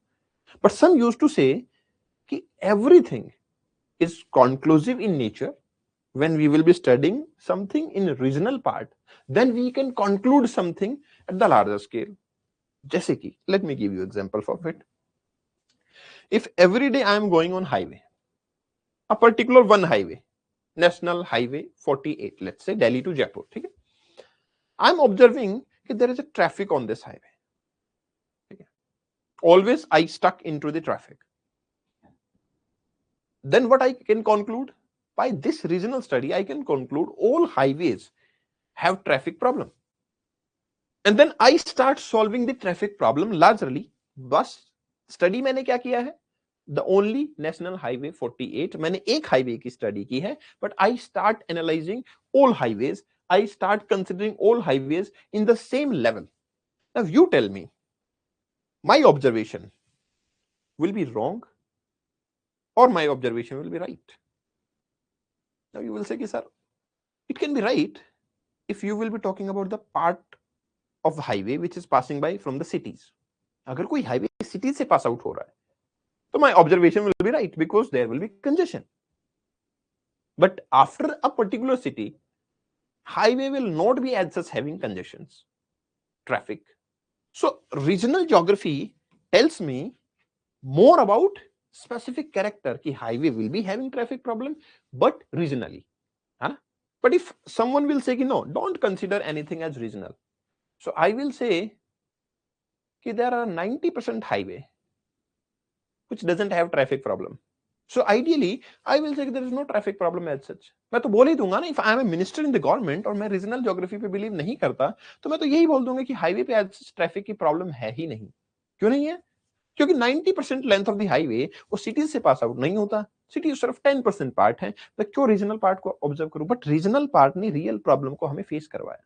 But some used to say कि everything is conclusive in nature. When we will be studying something in regional part, then we can conclude something at the larger scale. जैसे कि, let me give you example for it. If every day I am going on highway, a particular one highway, National Highway 48, let's say Delhi to Jaipur, ठीक है? I'm observing that there is a traffic on this highway. Okay. Always I stuck into the traffic. Then what I can conclude? By this regional study, I can conclude all highways have traffic problem. And then I start solving the traffic problem largely. बस study मैंने क्या किया है? The only National Highway 48, मैंने एक highway की study की है, but I start analyzing all highways. I start considering all highways in the same level. Now you tell me, my observation will be wrong or my observation will be right? Now you will say, sir, it can be right if you will be talking about the part of the highway which is passing by from the cities. अगर कोई highway city से pass out हो रहा है, तो my observation will be right because there will be congestion. But after a particular city, highway will not be as such having congestions, traffic. So regional geography tells me more about specific character कि highway will be having traffic problem, but regionally. Huh? But if someone will say no, don't consider anything as regional. So I will say that there are 90% highway which doesn't have traffic problem. So ideally, I will say there is no traffic problem as such. मैं तो बोल ही दूंगा ना, if I am a minister in the government और मैं regional geography पे believe नहीं करता, तो मैं तो यही बोल दूंगा कि highway पे as such traffic की problem है ही नहीं. क्यों नहीं है? क्योंकि 90% लेंथ ऑफ द हाईवे वो सिटी से पास आउट नहीं होता. सिटी सिर्फ 10% पार्ट है. मैं क्यों रीजनल पार्ट को ऑब्जर्व करूं? बट रीजनल पार्ट ने रियल प्रॉब्लम को हमें फेस करवाया.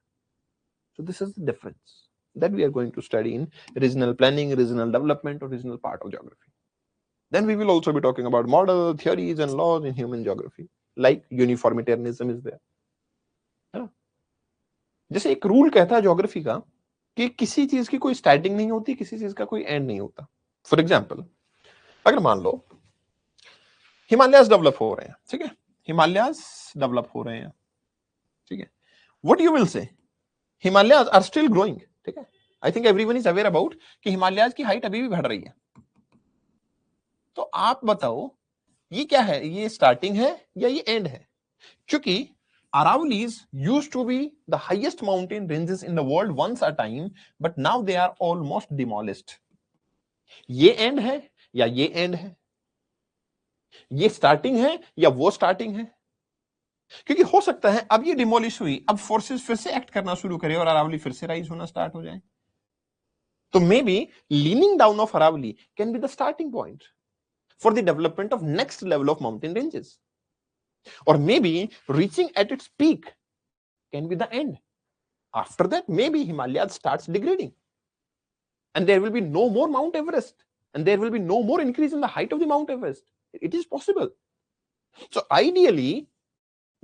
सो this is the difference that we are going to study in regional planning, regional development, or regional part of geography. Then we will also be talking about model theories and laws in human geography, like uniformitarianism is there. है ना? जैसे एक rule कहता है geography का कि किसी चीज की कोई स्टार्टिंग नहीं होती, किसी चीज का कोई एंड नहीं होता. फॉर एग्जाम्पल, अगर मान लो हिमालयास डेवलप हो रहे हैं, ठीक है, हिमालयास डेवलप हो रहे हैं, ठीक है, what you will say Himalayas are still growing. ठीक है, I think everyone is aware about कि हिमालयास की हाइट अभी भी बढ़ रही है. तो आप बताओ ये क्या है, ये स्टार्टिंग है या ये एंड है? क्योंकि Aravallis used to be the highest mountain ranges in the world once a time, but now they are almost demolished. ये एंड है या ये एंड है? ये स्टार्टिंग है या वो स्टार्टिंग है? क्योंकि हो सकता है अब ये डिमोलिश हुई, अब फोर्सेस फिर से एक्ट करना शुरू करे और अरावली फिर से राइज होना स्टार्ट हो जाए। तो maybe leaning down of Aravali can be the starting point for the development of next level of mountain ranges, और maybe reaching at its peak can be the end. After that, maybe Himalaya starts degrading, and there will be no more Mount Everest, and there will be no more increase in the height of the Mount Everest. It is possible. So ideally,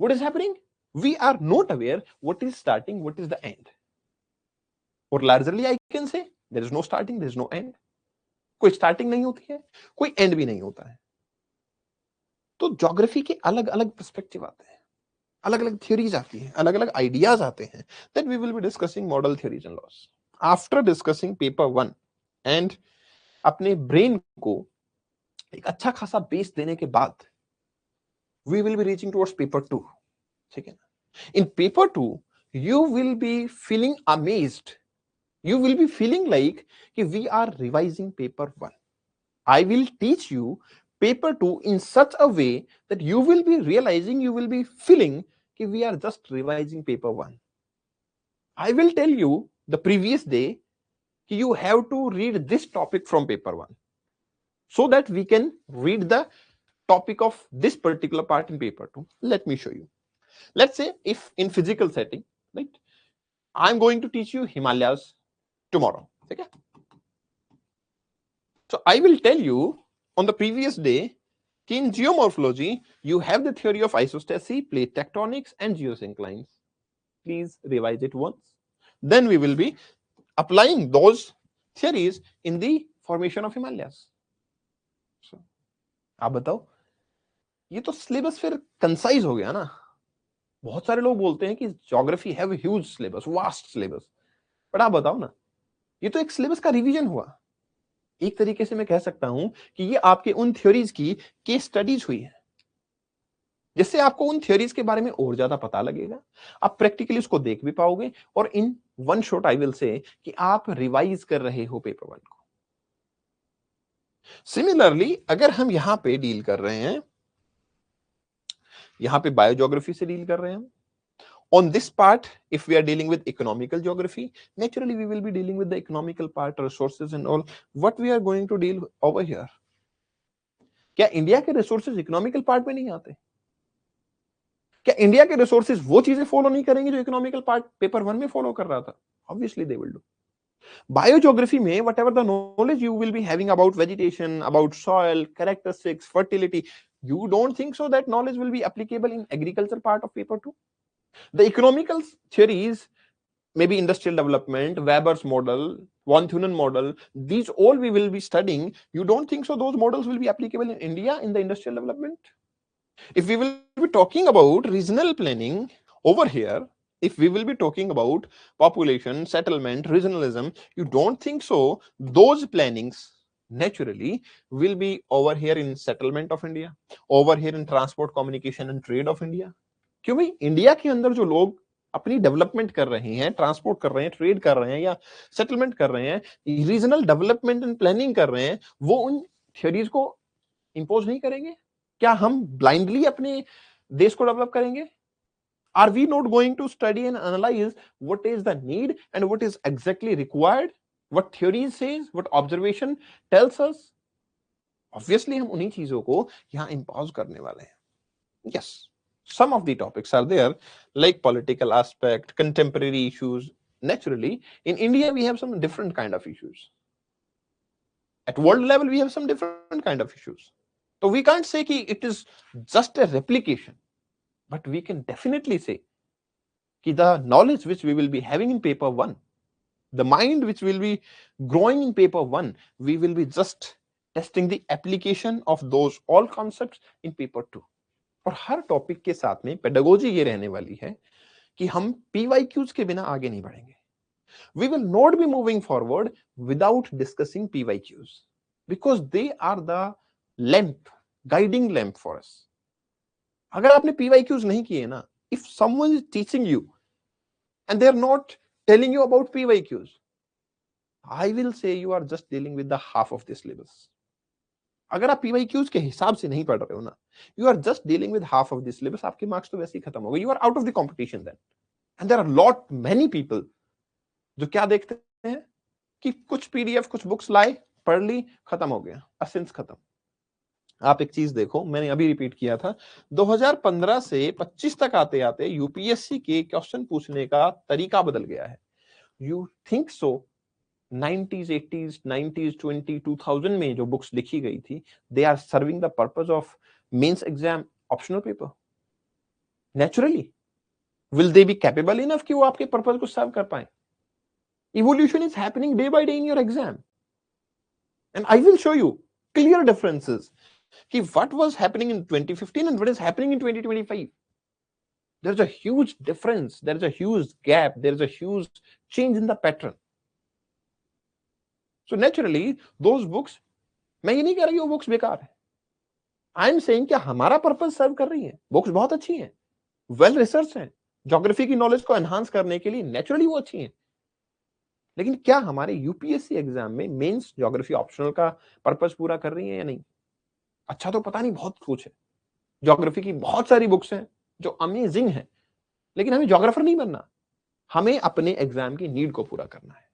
what is happening? We are not aware what is starting, what is the end. Or largely, I can say there is no starting, there is no end. कोई starting नहीं होती है, कोई and भी नहीं होता है. तो ज्योग्राफी के अलग अलग पर्सपेक्टिव आते हैं, अलग अलग थ्योरीज आती हैं, अलग अलग आइडियाज आते हैं. That we will be discussing model theories and laws. After discussing paper 1 and अपने ब्रेन को एक अच्छा खासा बेस देने के बाद we will be reaching towards paper 2. ठीक है ना? In paper 2 you will be feeling amazed, you will be feeling like we are revising paper 1. I will teach you paper 2 in such a way that you will be realizing, you will be feeling we are just revising paper 1. I will tell you the previous day you have to read this topic from paper 1 so that we can read the topic of this particular part in paper 2. Let me show you. Let's say if in physical setting, right, I'm going to teach you Himalayas tomorrow. Okay? So I will tell you on the previous day, in geomorphology, you have the theory of isostasy, plate tectonics, and geosynclines. Please revise it once. Then we will be applying those theories in the formation of Himalayas. So, आप बताओ, ये तो syllabus फिर concise हो गया ना. बहुत सारे लोग बोलते हैं कि geography have huge syllabus, vast syllabus. But आप बताओ ना, ये तो एक सिलेबस का रिवीजन हुआ. एक तरीके से मैं कह सकता हूं कि ये आपके उन थ्योरीज की केस स्टडीज हुई है, जिससे आपको उन थ्योरीज के बारे में और ज्यादा पता लगेगा. आप प्रैक्टिकली उसको देख भी पाओगे, और in one shot I will say कि आप रिवाइज कर रहे हो पेपर 1 को. सिमिलरली अगर हम यहां पे डील कर रहे हैं, यहां पे बायोज्योग्राफी से डील कर रहे हैं. On this part, if we are dealing with economical geography, naturally we will be dealing with the economical part, resources and all. What we are going to deal over here? क्या India के resources economical part में नहीं आते? क्या India के resources वो चीजें follow नहीं करेंगे जो इकोनॉमिकल पार्ट पेपर 1 में फॉलो कर रहा था? Obviously they will do. Biogeography में whatever the knowledge you will be having about vegetation, about soil, characteristics, fertility, you don't think so that knowledge will be applicable in agriculture part of paper 2? The economical theories, maybe industrial development, Weber's model, von Thunen model, these all we will be studying. You don't think so those models will be applicable in India in the industrial development? If we will be talking about regional planning over here, if we will be talking about population, settlement, regionalism, you don't think so those plannings naturally will be over here in settlement of India, over here in transport, communication and trade of India? क्यों भाई, India के अंदर जो लोग अपनी development कर रहे हैं, ट्रांसपोर्ट कर रहे हैं, ट्रेड कर रहे हैं या सेटलमेंट कर रहे हैं, रीजनल डेवलपमेंट एंड प्लानिंग कर रहे हैं, वो उन थ्योरीज को इंपोज नहीं करेंगे? क्या हम ब्लाइंडली अपने देश को डेवलप करेंगे? Are we not going to study and analyze what is the need and what is exactly required? What theories says, what observation tells us? Obviously हम उन्हीं चीजों को यहाँ इंपोज करने वाले हैं. Yes, some of the topics are there, like political aspect, contemporary issues. Naturally, in India we have some different kind of issues. At world level we have some different kind of issues. So we can't say कि it is just a replication, but we can definitely say कि the knowledge which we will be having in paper 1, the mind which will be growing in paper 1, we will be just testing the application of those all concepts in paper 2. और हर topic के साथ में pedagogy ये रहने वाली है कि हम PYQs के बिना आगे नहीं बढ़ेंगे. We will not be moving forward without discussing PYQs because they are the lamp, guiding lamp for us. अगर आपने PYQs नहीं किए ना, if someone is teaching you and they are not telling you about PYQs, I will say you are just dealing with the half of the syllabus. अगर आप PYQs के हिसाब से नहीं पढ़ रहे हो ना, you are just dealing with half of this syllabus, आपके मार्क्स तो वैसे ही खत्म हो गए, you are out of the competition then. And there are lot many people जो क्या देखते हैं कि कुछ पीडीएफ कुछ बुक्स लाए, पढ़ ली, खत्म हो गया, असेंस खत्म। आप एक चीज देखो, मैंने अभी रिपीट किया था, 2015 से 25 तक आते आते यूपीएससी के क्वेश्चन पूछने का तरीका बदल गया है। You think so 90s 80s 90s 2000 में जो बुक्स लिखी गई थी, they are serving the purpose of mains exam optional paper? Naturally will they be capable enough कि वो आपके पर्पस को सर्व कर पाए? Evolution is happening day by day in your exam, and I will show you clear differences कि what was happening in 2015 and what is happening in 2025. There's a huge difference, there's a huge gap, there's a huge change in the pattern. So naturally those books, मैं ये नहीं कह रही वो books बेकार है, I am saying कि हमारा पर्पस सर्व कर रही है, बुक्स बहुत अच्छी हैं, वेल रिसर्च हैं, ज्योग्राफी की नॉलेज को एनहांस करने के लिए नेचुरली वो अच्छी हैं, लेकिन क्या हमारे यूपीएससी एग्जाम में मेंस ज्योग्राफी ऑप्शनल का पर्पस पूरा कर रही है या नहीं? अच्छा तो पता नहीं, बहुत कुछ है, ज्योग्राफी की बहुत सारी बुक्स हैं जो अमेजिंग है, लेकिन हमें ज्योग्राफर नहीं बनना, हमें अपने एग्जाम की नीड को पूरा करना है।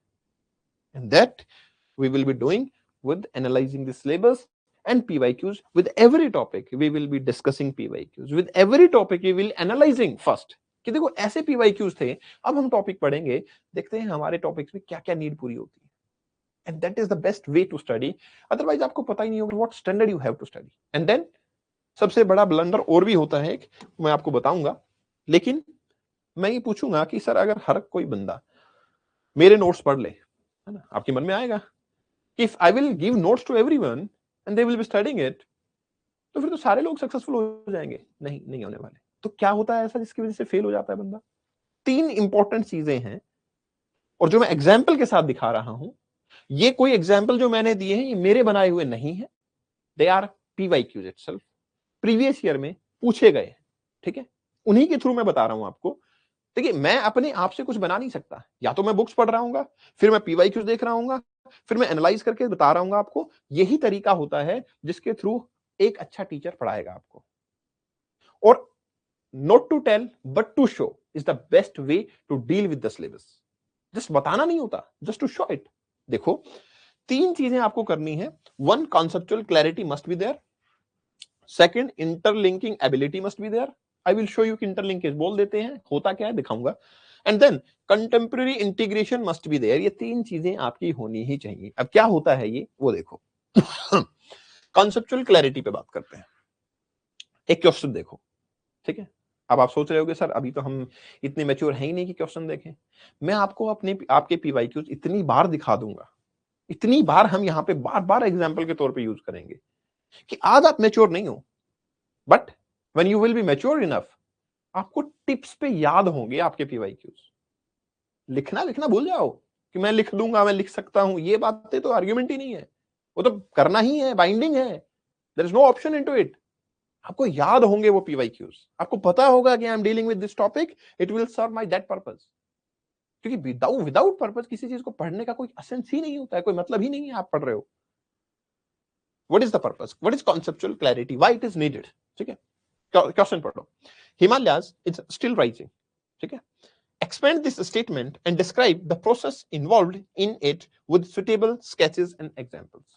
And that we will be doing with analysing the syllabus and PYQs. With every topic we will be discussing PYQs. With every topic we will analyzing first कि देखो ऐसे PYQs थे, अब हम टॉपिक पढ़ेंगे, देखते हैं हमारे टॉपिक्स में क्या क्या नीड पूरी होती है, and that is the best way to study. Otherwise आपको पता ही नहीं होगा what standard you have to study. And then सबसे बड़ा ब्लंडर और भी होता है, मैं आपको बताऊंगा, लेकिन मैं ये पूछूंगा कि सर अगर हर कोई बंदा मेरे नोट्स पढ़ ले, है ना, आपके मन में आएगा कि if I will give notes to everyone and they will be studying it, तो फिर तो सारे लोग सक्सेसफुल हो जाएंगे? नहीं, नहीं होने वाले। तो क्या होता है ऐसा जिसकी वजह से फेल हो जाता है बंदा? तीन इंपॉर्टेंट चीजें हैं, और जो मैं एग्जाम्पल के साथ दिखा रहा हूं, ये कोई एग्जाम्पल जो मैंने दिए हैं ये मेरे बनाए हुए नहीं है, they are PYQs itself, previous year में पूछे गए, ठीक है, उन्हीं के थ्रू मैं बता रहा हूं आपको। देखिए मैं अपने आप से कुछ बना नहीं सकता, या तो मैं बुक्स पढ़ रहा हूँ, फिर मैं पीवाईक्यूज देख रहा हूँ, फिर मैं एनालाइज करके बता रहा हूँ आपको। यही तरीका होता है जिसके थ्रू एक अच्छा टीचर पढ़ाएगा आपको। और not to tell but to show is the best way to deal with the syllabus. Just बताना नहीं होता, जस्ट टू शो इट। देखो तीन चीजें आपको करनी है। One, conceptual clarity must be there. Second, interlinking ability must be there. I will show you कि इंटरलिंकेज बोल देते हैं, होता क्या है दिखाऊंगा। And then contemporary integration must be there. ये तीन चीजें आपकी होनी ही चाहिए। अब क्या होता है ये वो देखो। कॉन्सेप्चुअल क्लैरिटी पे बात करते हैं। एक क्वेश्चन देखो, ठीक है। अब आप सोच रहे होगे सर अभी तो हम इतने मैच्योर हैं ही नहीं कि क्वेश्चन देखें। मैं आपको अपने आपके पीवाईक्यूज इतनी बार दिखा दूंगा, इतनी बार हम यहाँ पे बार बार एग्जाम्पल के तौर पे यूज करेंगे कि आज आप मैच्योर नहीं हो, but when you will be mature enough, आपको टिप्स पे याद होंगे आपके पीवाईक्यूज। लिखना लिखना भूल जाओ कि मैं लिख दूंगा, मैं लिख सकता हूं, ये बातें तो आर्ग्यूमेंट ही नहीं है, वो तो करना ही है, बाइंडिंग है, there is no option into it. आपको याद होंगे वो पीवाईक्यूज, आपको पता होगा कि I am dealing with this topic, it will serve my that purpose. क्योंकि विदाउट पर्पस किसी चीज को पढ़ने का कोई एसेंस ही नहीं होता है, कोई मतलब ही नहीं है आप पढ़ रहे हो। What is the purpose, what is conceptual clarity, why it is needed? ठीक है, क्वेश्चन पढ़ो। हिमालयाज इज स्टिल राइजिंग, ठीक है। Expand this statement and describe the process involved in it with suitable sketches and examples.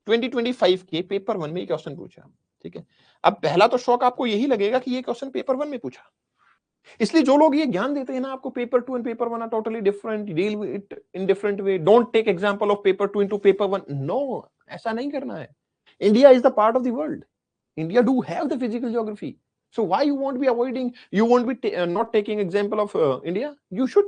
2025 के paper 1 में question पूछा, ठीक है। अब पहला तो शौक आपको यही लगेगा कि ये क्वेश्चन पेपर 1 में पूछा, इसलिए जो लोग ये ज्ञान देते हैं ना आपको paper 2 and paper 1 are totally different, deal with it in different way, don't take example of paper 2 into paper 1, no, ऐसा नहीं करना है। India is the part of the world, India do have the physical geography, so why you won't be avoiding, you won't be not taking example of India? You should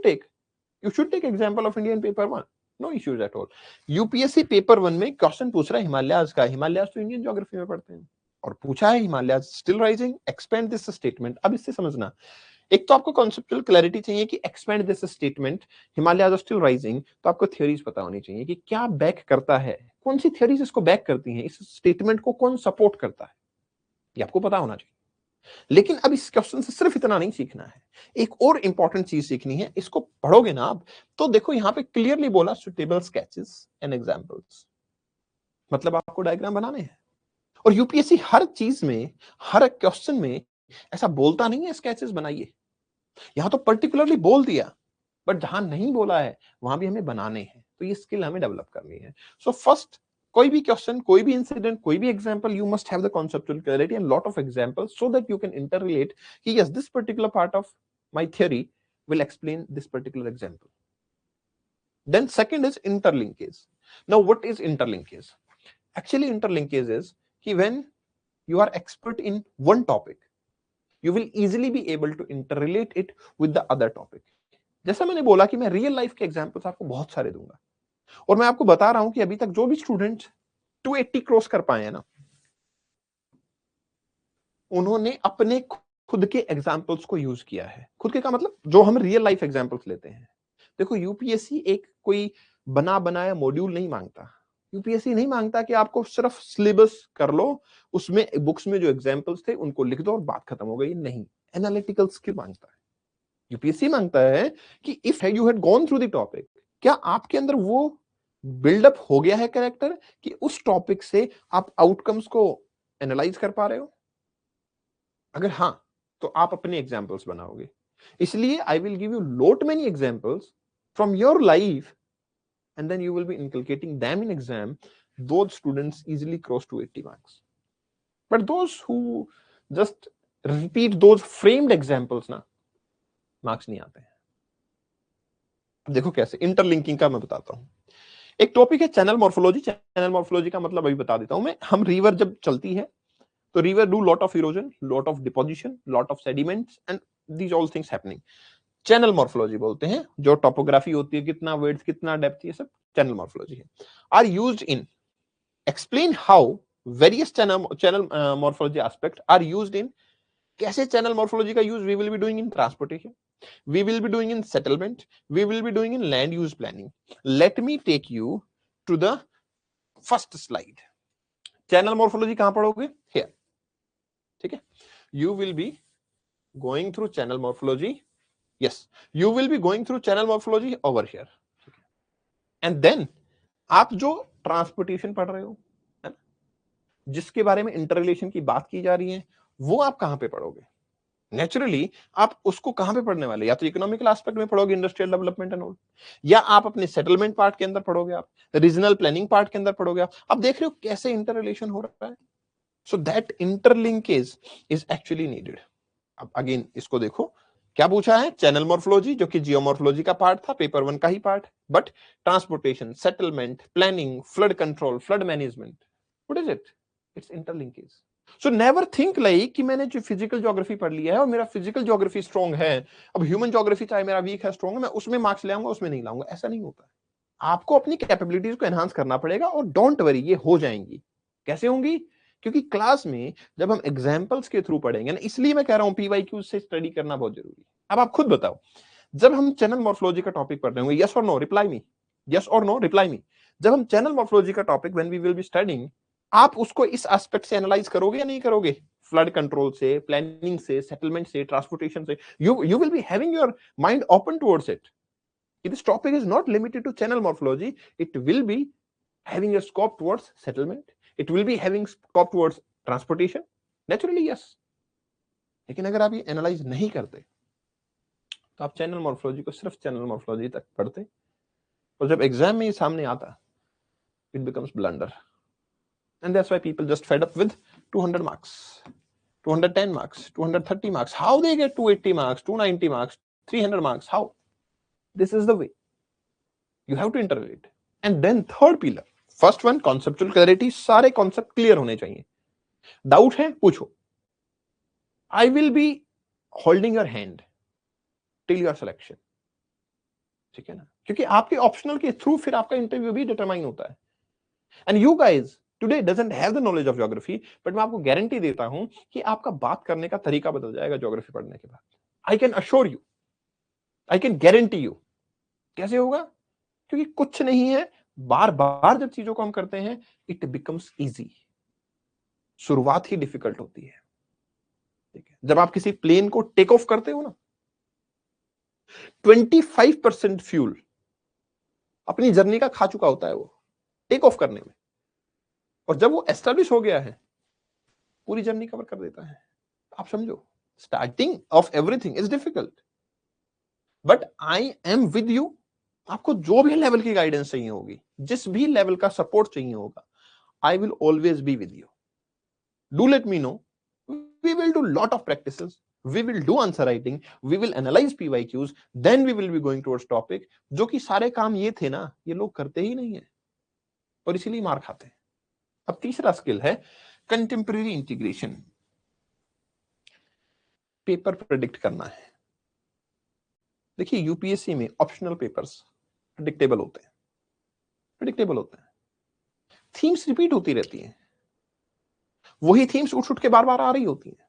take example of India in paper 1, no issues at all. UPSC paper 1 में question पूछ रहा है हिमालयाज का, हिमालयाज तो Indian geography में पढ़ते हैं, और पूछा है Himalayas still rising, expand this statement. अब इससे समझना, एक तो आपको कॉन्सेप्चुअल क्लैरिटी चाहिए कि expand this statement, Himalayas still rising, तो आपको थ्योरीज पता होनी चाहिए कि क्या बैक करता है, कौन सी थ्योरीज इसको बैक करती हैं, इस स्टेटमेंट को कौन सपोर्ट करता है, ये आपको पता होना चाहिए। लेकिन अब इस क्वेश्चन से सिर्फ इतना नहीं सीखना है, एक और इंपॉर्टेंट चीज सीखनी है। इसको पढ़ोगे ना आप, तो देखो यहां पे क्लियरली बोला सुटेबल स्केचेस एंड एग्जांपल्स। मतलब आपको डायग्राम बनाने हैं। और यूपीएससी हर चीज में, हर क्वेश्चन में ऐसा बोलता नहीं है स्केचेस बनाइए। यहां तो पर्टिकुलरली बोल दिया, बट जहां नहीं बोला है वहां भी हमें बनाने हैं। तो ये स्किल हमें डेवलप करनी है। सो फर्स्ट, कोई भी क्वेश्चन, कोई भी इंसिडेंट, कोई भी example, you must have the conceptual clarity and lot of examples so that you can interrelate कि yes this particular part of my theory will explain this particular example. Then second is interlinkage. Now what is interlinkage? Actually interlinkage is कि when you are expert in one topic, you will easily be able to interrelate it with the other topic. जैसा मैंने बोला कि मैं real life के examples आपको बहुत सारे दूंगा, और मैं आपको बता रहा हूं कि अभी तक जो भी स्टूडेंट 280 क्रॉस कर पाए हैं ना, उन्होंने अपने खुद के एग्जांपल्स को यूज किया है। खुद के का मतलब जो हम रियल लाइफ एग्जांपल्स लेते हैं। देखो यूपीएससी एक कोई बना बनाया मॉड्यूल नहीं मांगता। यूपीएससी नहीं मांगता कि आपको सिर्फ सिलेबस कर लो, उसमें बुक्स में जो एग्जांपल्स थे उनको लिख दो और बात खत्म हो गई। नहीं, एनालिटिकल स्किल मांगता है। यूपीएससी मांगता है कि if you had gone through the topic, क्या आपके अंदर वो बिल्डअप हो गया है कैरेक्टर कि उस टॉपिक से आप आउटकम्स को एनालाइज कर पा रहे हो। अगर हाँ, तो आप अपने एग्जांपल्स बनाओगे। इसलिए आई will give you lot many examples from your life and then you will be inculcating them in exam. Those students easily cross to 80 marks. But those who just repeat those framed examples ना, marks नहीं आते हैं। देखो कैसे interlinking का मैं बताता हूं। एक टॉपिक है चैनल मॉर्फोलॉजी। चैनल मॉर्फोलॉजी का मतलब अभी बता देता हूं मैं। हम रिवर जब चलती है तो river do lot of erosion, lot of deposition, lot of sediments and these all things happening. Channel morphology बोलते हैं। जो टोपोग्राफी होती है, कितना वेड्थ, कितना डेप्थ, ये सब चैनल मॉर्फोलॉजी है। Are used in explain how various channel morphology aspect are used in। कैसे चैनल मॉर्फोलॉजी का use we will be doing in transportation, we will be doing in settlement, we will be doing in land use planning. Let me take you to the first slide. Channel morphology कहां पढ़ोगे? Here, ठीक है। You will be going through channel morphology, yes, you will be going through channel morphology over here. And then आप जो transportation पढ़ रहे हो, जिसके बारे में इंटररिलेशन की बात की जा रही है, वो आप कहां पे पढ़ोगे? नेचुरली आप उसको कहां पे पढ़ने वाले? या तो इकोनॉमिकल एस्पेक्ट में पढ़ोगे, इंडस्ट्रियल डेवलपमेंट एंड ऑल, या आप अपने सेटलमेंट पार्ट के अंदर पढ़ोगे, आप रीजनल प्लानिंग पार्ट के अंदर पढ़ोगे। आप देख रहे हो कैसे इंटररिलेशन हो रहा है। So that interlinkage is actually needed. अब अगेन इसको देखो, क्या पूछा है? चैनल मॉर्फोलॉजी, जो कि जियोमॉर्फोलॉजी का पार्ट था, पेपर 1 का ही part, but transportation, settlement, planning, flood control, flood management, what is it? It's interlinkage. So never think like कि मैंने जो फिजिकल ज्योग्राफी पढ़ लिया है और मेरा फिजिकल ज्योग्राफी स्ट्रॉन्ग है, अब ह्यूमन ज्योग्राफी चाहे मेरा वीक है, स्ट्रॉन्ग है, मैं उसमें मार्क्स ले आऊंगा, उसमें नहीं लाऊंगा। ऐसा नहीं होता है। आपको अपनी कैपेबिलिटीज को एनहांस करना पड़ेगा, और डोंट वरी, ये हो जाएंगी। कैसे होंगी? क्योंकि क्लास में जब हम एग्जाम्पल्स के थ्रू पढ़ेंगे ना, इसलिए मैं कह रहा हूं पीवाईक्यू से स्टडी करना बहुत जरूरी है। अब आप खुद बताओ, जब हम चैनल मॉर्फोलॉजी का टॉपिक पढ़ रहे होंगे, यस और नो, रिप्लाई मी, यस और नो, रिप्लाई मी। जब हम चैनल मॉर्फोलॉजी का topic when we will be studying, आप उसको इस एस्पेक्ट से एनालाइज करोगे या नहीं करोगे? फ्लड कंट्रोल से, प्लानिंग से, सेटलमेंट से, ट्रांसपोर्टेशन से, you will be having your mind open towards it. This topic is not limited to channel morphology. It will be having a scope towards settlement. It will be having scope towards transportation. Naturally, yes. लेकिन अगर आप ये analyse नहीं करते तो आप channel morphology को सिर्फ चैनल मॉर्फोलॉजी तक पढ़ते, और जब एग्जाम में ये सामने आता, it becomes blunder. And that's why people just fed up with 200 marks, 210 marks, 230 marks. How they get 280 marks, 290 marks, 300 marks? How? This is the way. You have to interrelate. And then third pillar, first one conceptual clarity, सारे concept clear होने चाहिए। Doubt है पूछो। I will be holding your hand till your selection, ठीक है ना? क्योंकि आपके ऑप्शनल के थ्रू फिर आपका इंटरव्यू भी डिटरमाइन होता है। And you guys today doesn't have the knowledge of geography, but मैं आपको गारंटी देता हूं कि आपका बात करने का तरीका बदल जाएगा ज्योग्राफी पढ़ने के बाद। I can assure you, I can guarantee you. कैसे होगा? क्योंकि कुछ नहीं है, बार बार जब चीजों को हम करते हैं, इट बिकम्स इजी। शुरुआत ही डिफिकल्ट होती है, ठीक है? जब आप किसी प्लेन को टेक ऑफ करते हो ना, 25% फ्यूल अपनी जर्नी का खा चुका होता है वो टेक ऑफ करने में। और जब वो एस्टेब्लिश हो गया है पूरी जर्नी कवर कर देता है। आप समझो, starting of everything is difficult, but I am with you. आपको जो भी लेवल की गाइडेंस चाहिए होगी, जिस भी लेवल का सपोर्ट चाहिए होगा, I will always be with you. Do let me know, we will do lot of practices, we will do answer writing, we will analyze PYQs, then we will be going towards topic। जो कि सारे काम ये थे ना, ये लोग करते ही नहीं है और इसीलिए मार खाते हैं। अब तीसरा स्किल है कंटेम्परेरी इंटीग्रेशन। पेपर प्रेडिक्ट करना है। देखिए यूपीएससी में ऑप्शनल पेपर्स प्रेडिक्टेबल होते हैं, प्रेडिक्टेबल होते हैं। थीम्स रिपीट होती रहती हैं, वही थीम्स उठ उठ के बार बार आ रही होती हैं।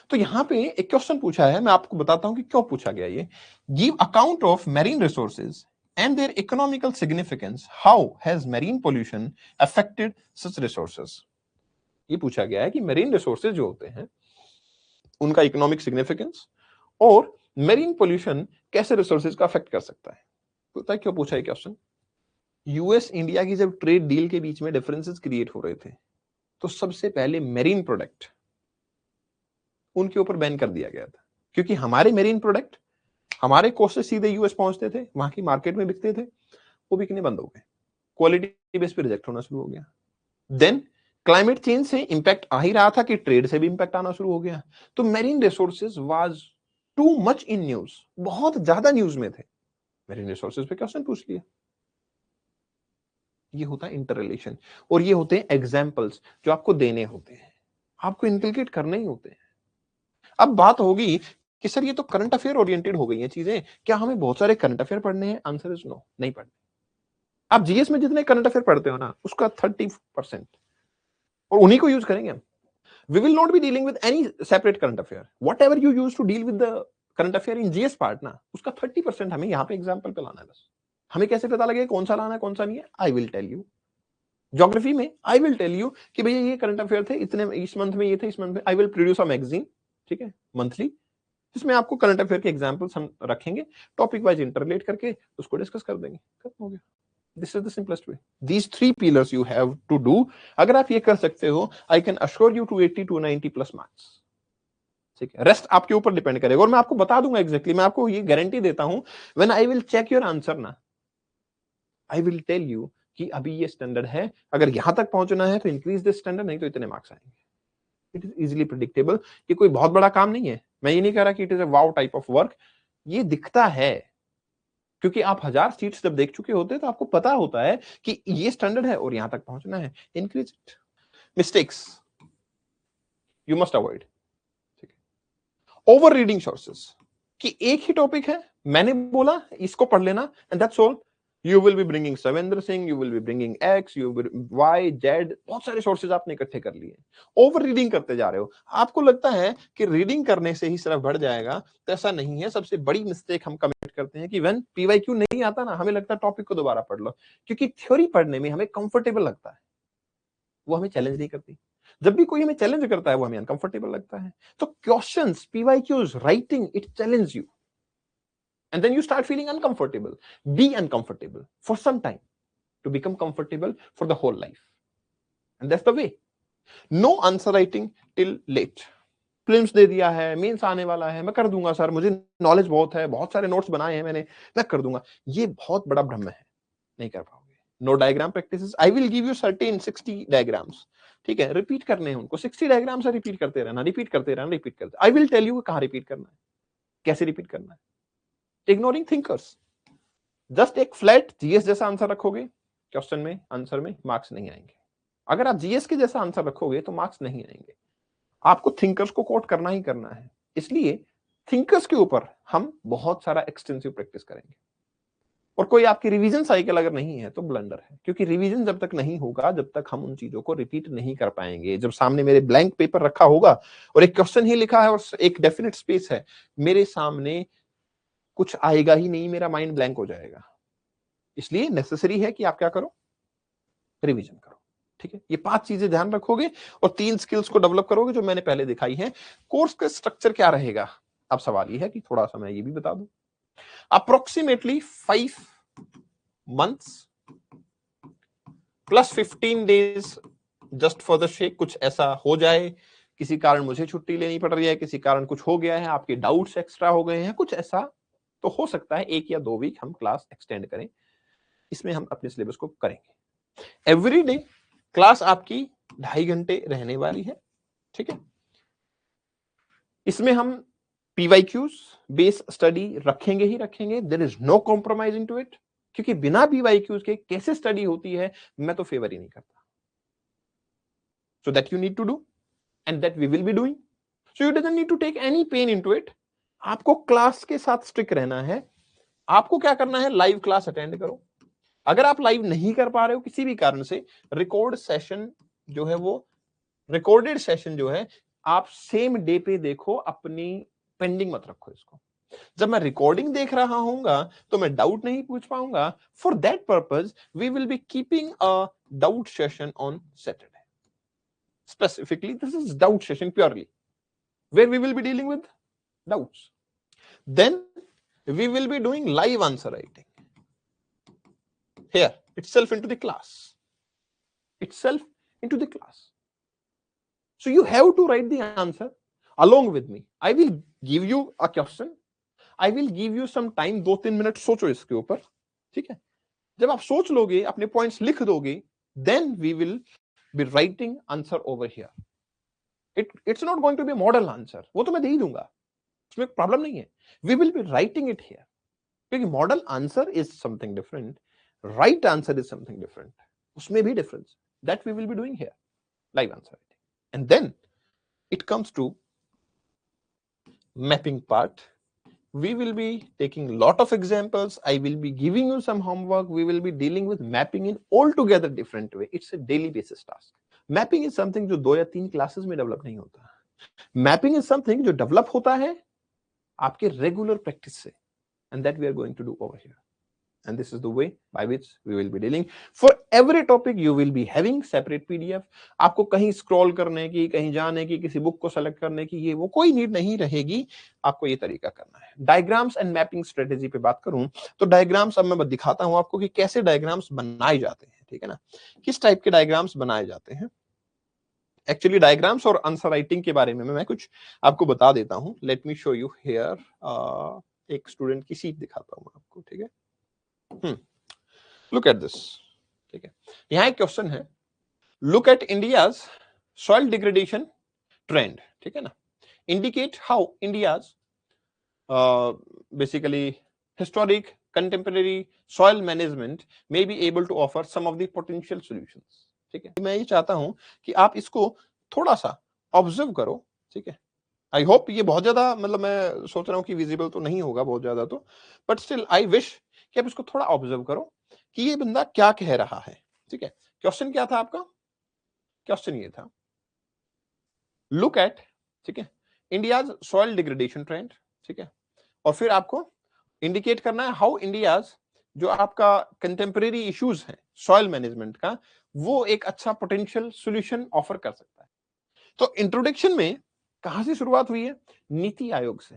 तो यहां पे एक क्वेश्चन पूछा है, मैं आपको बताता हूं कि क्यों पूछा गया ये। Give account of marine resources and their economical significance, how has marine pollution affected such resources। ये पूछा गया है कि मेरीन रिसोर्सेज जो होते हैं उनका इकोनॉमिक सिग्निफिकेंस और मेरीन पोल्यूशन कैसे रिसोर्सेज का अफेक्ट कर सकता है। पता है क्यों पूछा है क्वेश्चन? यूएस इंडिया की जब ट्रेड डील के बीच में डिफरेंसेस क्रिएट हो रहे थे, तो सबसे पहले मेरीन प्रोडक्ट उनके ऊपर बैन कर दिया गया था, क्योंकि हमारे मेरीन प्रोडक्ट हमारे कोस्ट से सीधे यूएस पहुंचते थे, वहां की मार्केट में बिकते थे, वो बिकने बंद हो गए, क्वालिटी बेस पे रिजेक्ट होना शुरू हो गया। देन क्लाइमेट चेंज से इंपैक्ट आ ही रहा था कि ट्रेड से भी इंपैक्ट आना शुरू हो गया। तो marine resources was too much in news, बहुत ज्यादा न्यूज में थे। मेरीन रिसोर्सेज पे क्वेश्चन पूछ लिया। ये होता है इंटर रिलेशन, और ये होते हैं एग्जाम्पल्स जो आपको देने होते हैं, आपको इंकलकेट करने ही होते हैं। अब बात होगी कि सर ये तो करंट अफेयर ओरिएंटेड हो गई हैं चीजें, क्या हमें बहुत सारे करंट अफेयर पढ़ने हैं? आंसर इज नो, नहीं पढ़ने। आप जीएस में जितने करंट अफेयर पढ़ते हो ना, उसका 30% और उन्हीं को यूज करेंगे हम। We will not be dealing with any separate current affair. Whatever you use to deal with the current affair in GS part ना, उसका 30% हमें यहाँ पे एग्जाम्पल पे लाना है बस। हमें कैसे पता लगे कौन सा लाना है कौन सा नहीं है? I will tell you. Geography में आई विल टेल यू कि भैया ये करंट अफेयर थे, इतने इस मंथ में ये थे, इस मंथ में। I will produce a magazine, ठीक है, मंथली, जिसमें आपको करंट अफेयर के एग्जाम्पल्स हम रखेंगे, टॉपिक वाइज इंटरलेट करके उसको डिस्कस कर देंगे, खत्म हो गया। This is the simplest way. These 3 pillars you have to do. अगर आप ये कर सकते हो, I can assure you 280 to 90 plus marks. ठीक है, रेस्ट आपके ऊपर डिपेंड करेगा और मैं आपको बता दूंगा एग्जैक्टली, मैं आपको ये गारंटी देता हूं, when I will check your answer ना, आई विल टेल यू कि अभी ये स्टैंडर्ड है, अगर यहां तक पहुंचना है तो इंक्रीज दिस स्टैंडर्ड, नहीं तो इतने मार्क्स आएंगे। It is easily predictable. ये कोई बहुत बड़ा काम नहीं है, मैं ये नहीं कह रहा कि it is a wow type of work. ये दिखता है क्योंकि आप 1000 सीट्स जब देख चुके होते हैं तो आपको पता होता है कि ये स्टैंडर्ड है और यहां तक पहुंचना है। Increase it. Mistakes you must avoid. Over reading sources, कि एक ही टॉपिक है, मैंने बोला इसको पढ़ लेना and that's all. You will be bringing Savendra Singh, you will be bringing X, you will Y Z, बहुत सारे सोर्सेज आपने इकट्ठे कर लिए। ओवर रीडिंग करते जा रहे हो। आपको लगता है कि रीडिंग करने से ही सिर्फ बढ़ जाएगा, तो ऐसा नहीं है। सबसे बड़ी मिस्टेक हम कमिट करते हैं कि व्हेन पीवाईक्यू नहीं आता ना, हमें लगता है टॉपिक को दोबारा पढ़ लो, क्योंकि थ्योरी पढ़ने में हमें कंफर्टेबल लगता है, वो हमें चैलेंज नहीं करती। जब भी कोई हमें चैलेंज करता है वो हमें अनकंफर्टेबल लगता है। तो questions, PYQs, writing, it challenge you and then you start feeling uncomfortable. Be uncomfortable for some time to become comfortable for the whole life, and that's the way. No answer writing till late. Prelims दे दिया है, mains आने वाला है, मैं कर दूंगा sir, मुझे नॉलेज बहुत है, बहुत सारे नोट्स बनाए हैं मैंने, मैं कर दूंगा। ये बहुत बड़ा भ्रम है, नहीं कर पाओगे। No diagram practices, I will give you certain 60 diagrams, ठीक है, रिपीट करने हैं उनको। 60 डायग्राम्स है, रिपीट करते रहना, रिपीट करते रहना, रिपीट करते। आई विल टेल यू कहां रिपीट करना है, कैसे रिपीट करना है। इग्नोरिंग थिंकर्स, जस्ट एक फ्लैट जीएस जैसा आंसर रखोगे, क्वेश्चन में आंसर में मार्क्स नहीं आएंगे। अगर आप जीएस के जैसा आंसर रखोगे तो मार्क्स नहीं आएंगे। आपको थिंकर्स को कोट करना ही करना है, इसलिए थिंकर्स के ऊपर हम बहुत सारा एक्सटेंसिव प्रैक्टिस करेंगे। और कोई आपकी रिवीजन साइकिल अगर नहीं है तो ब्लंडर है, क्योंकि रिवीजन जब तक नहीं होगा, जब तक हम उन चीजों को रिपीट नहीं कर पाएंगे। जब सामने मेरे ब्लैंक पेपर रखा होगा और एक क्वेश्चन ही लिखा है और एक डेफिनेट स्पेस है, मेरे सामने कुछ आएगा ही नहीं, मेरा माइंड ब्लैंक हो जाएगा। इसलिए नेसेसरी है कि आप क्या करो, रिवीजन करो, ठीक है। ये 5 चीजें ध्यान रखोगे और 3 स्किल्स को डेवलप करोगे जो मैंने पहले दिखाई है। कोर्स का स्ट्रक्चर क्या रहेगा? अब सवाल ये है कि थोड़ा सा मैं ये भी बता दूं। Approximately 5 months plus 15 days just for the shake, कुछ ऐसा हो जाए, किसी कारण मुझे छुट्टी लेनी पड़ रही है, किसी कारण कुछ हो गया है, आपके डाउट्स एक्स्ट्रा हो गए हैं, कुछ ऐसा, तो हो सकता है 1 या 2 वीक हम क्लास एक्सटेंड करें। इसमें हम अपने सिलेबस को करेंगे। एवरी डे क्लास आपकी 2.5 घंटे रहने वाली है, ठीक है। इसमें हम PYQs बेस स्टडी रखेंगे ही रखेंगे, there is no compromising to it, क्योंकि बिना PYQs के कैसे स्टडी होती है मैं तो फेवर ही नहीं करता। So that you need to do and that we will be doing. So you doesn't need to take any pain into it. आपको क्लास के साथ स्टिक रहना है। आपको क्या करना है, लाइव क्लास अटेंड करो। अगर आप लाइव नहीं कर पा रहे हो किसी भी कारण से, रिकॉर्ड सेशन जो है वो रिकॉर्डेड सेशन जो है आप सेम डे पे देखो, अपनी पेंडिंग मत रखो इसको। जब मैं रिकॉर्डिंग देख रहा हूंगा तो मैं डाउट नहीं पूछ पाऊंगा। For that purpose we will be keeping a doubt session on Saturday. Specifically, this is doubt session purely, where we will be dealing with doubts. Then we will be doing live answer writing here itself into the class. So you have to write the answer along with me. I will give you a question. I will give you some time, 2-3 minute सोचो इसके ऊपर, ठीक है। जब आप सोच लोगे, अपने पॉइंट्स लिख दोगे, then we will be writing answer over here. It's not going to be a model answer, वो तो मैं दे ही दूंगा, उसमें प्रॉब्लम नहीं है। We will be writing it here, क्योंकि model answer is something different, right answer is something different, उसमें भी difference, that we will be doing here, live answer writing. And then it comes to mapping part. We will be taking lot of examples. I will be giving you some homework. We will be dealing with mapping in altogether different way. It's a daily basis task. Mapping is something जो 2 या 3 classes में develop नहीं होता। Mapping is something जो develop होता है आपके regular practice से, and that we are going to do over here. And this is the way by which we will be dealing. For every topic you will be having separate PDF. आपको कहीं scroll करने की, कहीं जाने की, किसी book को select करने की, ये वो कोई नीड नहीं रहेगी। आपको ये तरीका करना है। डायग्राम्स एंड मैपिंग स्ट्रेटेजी पे बात करूं तो डायग्राम्स अब मैं दिखाता हूं आपको कि कैसे डायग्राम्स बनाए जाते हैं, ठीक है ना, किस टाइप के डायग्राम्स बनाए जाते हैं। एक्चुअली डायग्राम्स और आंसर राइटिंग के बारे में मैं कुछ आपको बता देता हूं। Let me show you here. एक स्टूडेंट की सीट दिखाता हूं आपको, ठीक है। लुक एट दिस, ठीक है। यहां एक क्वेश्चन है, look at India's soil degradation trend, ठीक है ना, indicate how India's basically historic contemporary soil management may be able to offer some of the potential solutions, ठीक है। मैं ये चाहता हूं कि आप इसको थोड़ा सा ऑब्जर्व करो, ठीक है। आई होप ये बहुत ज्यादा, मतलब मैं सोच रहा हूं कि विजिबल तो नहीं होगा बहुत ज्यादा तो, बट स्टिल आई विश कि आप इसको थोड़ा ऑब्जर्व करो कि ये बंदा क्या कह रहा है, ठीक है। क्वेश्चन क्या था आपका, क्वेश्चन ये था, लुक एट, ठीक है, इंडियाज सॉइल डिग्रेडेशन ट्रेंड, ठीक है, और फिर आपको इंडिकेट करना है हाउ इंडियाज जो आपका कंटेम्परेरी इश्यूज है सॉइल मैनेजमेंट का, वो एक अच्छा पोटेंशियल सॉल्यूशन ऑफर कर सकता है। तो इंट्रोडक्शन में कहां से शुरुआत हुई है, नीति आयोग से,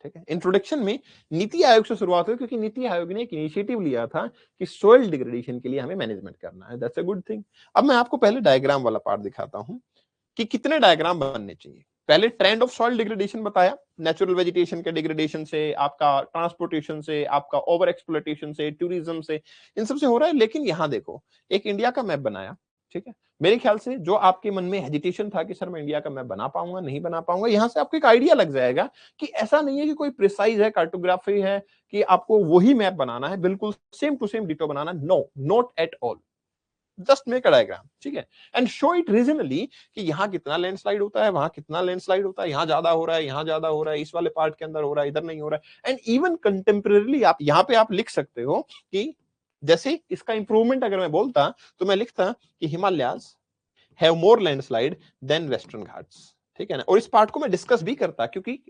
ठीक है। इंट्रोडक्शन में नीति आयोग से शुरुआत हुई, क्योंकि नीति आयोग ने एक इनिशिएटिव लिया था कि सॉइल डिग्रेडेशन के लिए हमें मैनेजमेंट करना है। That's a good thing. अब मैं आपको पहले डायग्राम वाला पार्ट दिखाता हूं कि कितने डायग्राम बनने चाहिए। पहले ट्रेंड ऑफ सॉइल डिग्रेडेशन बताया, नेचुरल वेजिटेशन के डिग्रेडेशन से, आपका ट्रांसपोर्टेशन से, आपका ओवर एक्सप्लॉयटेशन से, टूरिज्म से, इन सब से हो रहा है। लेकिन यहां देखो, एक इंडिया का मैप बनाया, ठीक है। मेरे ख्याल से जो आपके मन में हेजिटेशन था कि सर मैं इंडिया का मैप बना पाऊंगा नहीं बना पाऊंगा, यहां से आपको एक आइडिया लग जाएगा कि ऐसा नहीं है कि कोई प्रिसाइज है, कार्टोग्राफी है कि आपको वही मैप बनाना है, बिल्कुल सेम टू सेम डिटो बनाना, no, not at all. Just make a diagram, ठीक है, एंड शो इट रीजनली कि यहाँ कितना लैंडस्लाइड होता है, वहां कितना लैंडस्लाइड होता है, यहाँ ज्यादा हो रहा है, यहाँ ज्यादा हो रहा है, इस वाले पार्ट के अंदर हो रहा है, इधर नहीं हो रहा है। एंड इवन कंटेम्परेरीली आप यहाँ पे आप लिख सकते हो कि जैसे इसका इंप्रूवमेंट अगर मैं बोलता तो मैं लिखता कि Himalayas have more landslide then western Ghats, ठीक है ना। और इस पार्ट को मैं डिस्कस भी करता, क्योंकि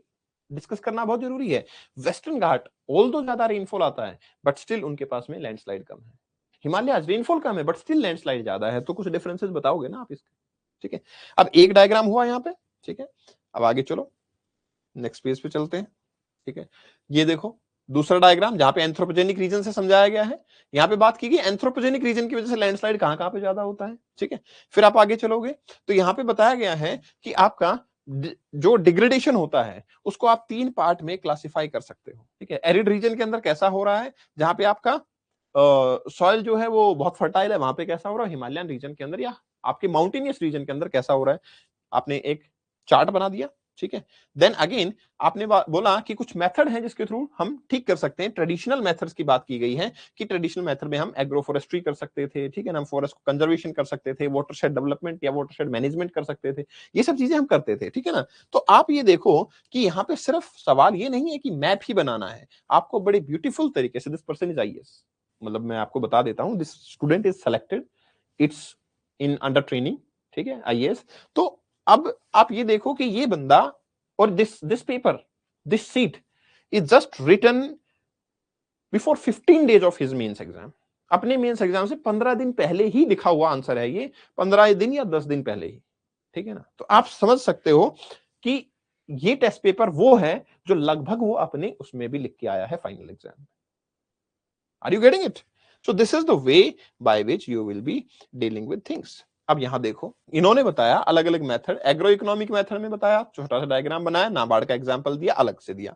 डिस्कस करना बहुत जरूरी है। वेस्टर्न घाट ऑल्दो ज्यादा रेनफॉल आता है बट स्टिल उनके पास में लैंडस्लाइड कम है। हिमालय रेनफॉल कम है बट स्टिल लैंडस्लाइड ज्यादा है, तो कुछ डिफरेंसेस बताओगे ना आप इसके, ठीक है। अब एक डायग्राम हुआ यहाँ पे, ठीक है। अब आगे चलो, नेक्स्ट पेज पे चलते हैं, ठीक है। ये देखो, दूसरा डायग्राम जहां पे एंथ्रोपोजेनिक रीजन से समझाया गया है, यहां पे बात की गई एंथ्रोपोजेनिक रीजन की वजह से लैंडस्लाइड कहां कहां पे ज्यादा होता है, ठीक है। फिर आप आगे चलोगे तो यहां पे बताया गया है कि आपका जो डिग्रेडेशन होता है उसको आप 3 पार्ट में क्लासिफाई कर सकते हो, ठीक है। एरिड रीजन के अंदर कैसा हो रहा है, जहां पे आपका सॉइल जो है वो बहुत फर्टाइल है, वहां पे कैसा हो रहा है, हिमालयन रीजन के अंदर या आपके माउंटेनियस रीजन के अंदर कैसा हो रहा है। आपने एक चार्ट बना दिया, ठीक है। देन अगेन आपने बोला कि कुछ मेथड है जिसके थ्रू हम ठीक कर सकते हैं। ट्रेडिशनल मेथड्स की बात की गई है कि ट्रेडिशनल मेथड में हम एग्रो फॉरेस्ट्री कर सकते थे, ठीक है ना, हम फॉरेस्ट को कंजर्वेशन कर सकते थे, वाटरशेड डेवलपमेंट या वाटरशेड मैनेजमेंट कर सकते थे, ये सब चीजें हम करते थे, ठीक है ना। तो आप ये देखो कि यहाँ पे सिर्फ सवाल ये नहीं है कि मैप ही बनाना है, आपको बड़े ब्यूटीफुल तरीके से, दिस पर्सन इज आईएएस, मतलब मैं आपको बता देता हूं, this student is selected, it's in under training, ठीक है, आईएएस। तो अब आप ये देखो कि ये बंदा और this paper, this seat is just written before 15 days of his mains exam. अपने मेंस एग्जाम से 15 दिन पहले ही लिखा हुआ आंसर है ये, 15 दिन या 10 दिन पहले ही, ठीक है ना। तो आप समझ सकते हो कि ये टेस्ट पेपर वो है जो लगभग वो अपने उसमें भी लिख के आया है final exam. Are you getting it? So this is the way by which you will be dealing with things. अब यहां देखो, इन्होंने बताया अलग अलग मेथड, एग्रो इकोनॉमिक मेथड में बताया, छोटा सा डायग्राम बनाया, नाबार्ड का एग्जांपल दिया, अलग से दिया।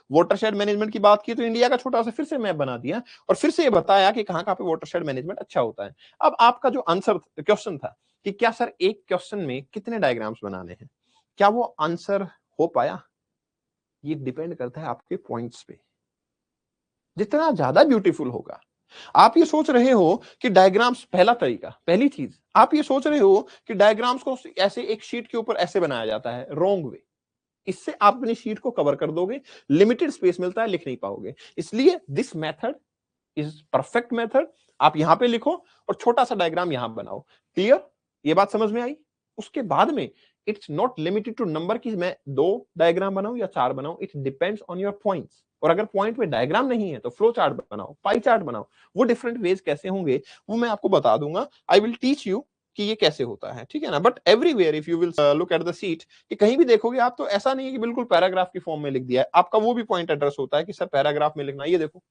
वाटरशेड मैनेजमेंट की बात की तो इंडिया का छोटा सा फिर से मैप बना दिया और फिर से ये बताया कि कहां कहां पे वाटरशेड मैनेजमेंट अच्छा होता है। अब आपका जो आंसर क्वेश्चन था कि क्या सर एक क्वेश्चन में कितने डायग्राम्स बनाने हैं, क्या वो आंसर हो पाया? ये डिपेंड करता है आपके पॉइंट्स पे। जितना ज्यादा ब्यूटीफुल होगा, आप ये सोच रहे हो कि डायग्राम्स, पहला तरीका, पहली चीज आप ये सोच रहे हो कि डायग्राम्स को ऐसे एक शीट के ऊपर ऐसे बनाया जाता है, रॉन्ग वे। इससे आप अपनी शीट को कवर कर दोगे, लिमिटेड स्पेस मिलता है, लिख नहीं पाओगे। इसलिए this method is perfect method. आप यहां पे लिखो और छोटा सा डायग्राम यहां बनाओ। क्लियर? ये बात समझ में आई? उसके बाद में it's not limited to number की मैं 2 डायग्राम बनाऊं या 4 बनाऊं, it depends on your points. और अगर पॉइंट में डायग्राम नहीं है तो फ्लो चार्ट बनाओ, पाई चार्ट बनाओ। वो डिफरेंट वेज कैसे होंगे वो मैं आपको बता दूंगा। आई विल टीच यू कि ये कैसे होता है, ठीक है ना। But everywhere if you will look at the seat, कि कहीं भी देखोगे आप तो ऐसा नहीं है कि बिल्कुल पैराग्राफ की फॉर्म में लिख दिया है। आपका वो भी पॉइंट एड्रेस होता है कि सर पैराग्राफ में लिखना, ये देखो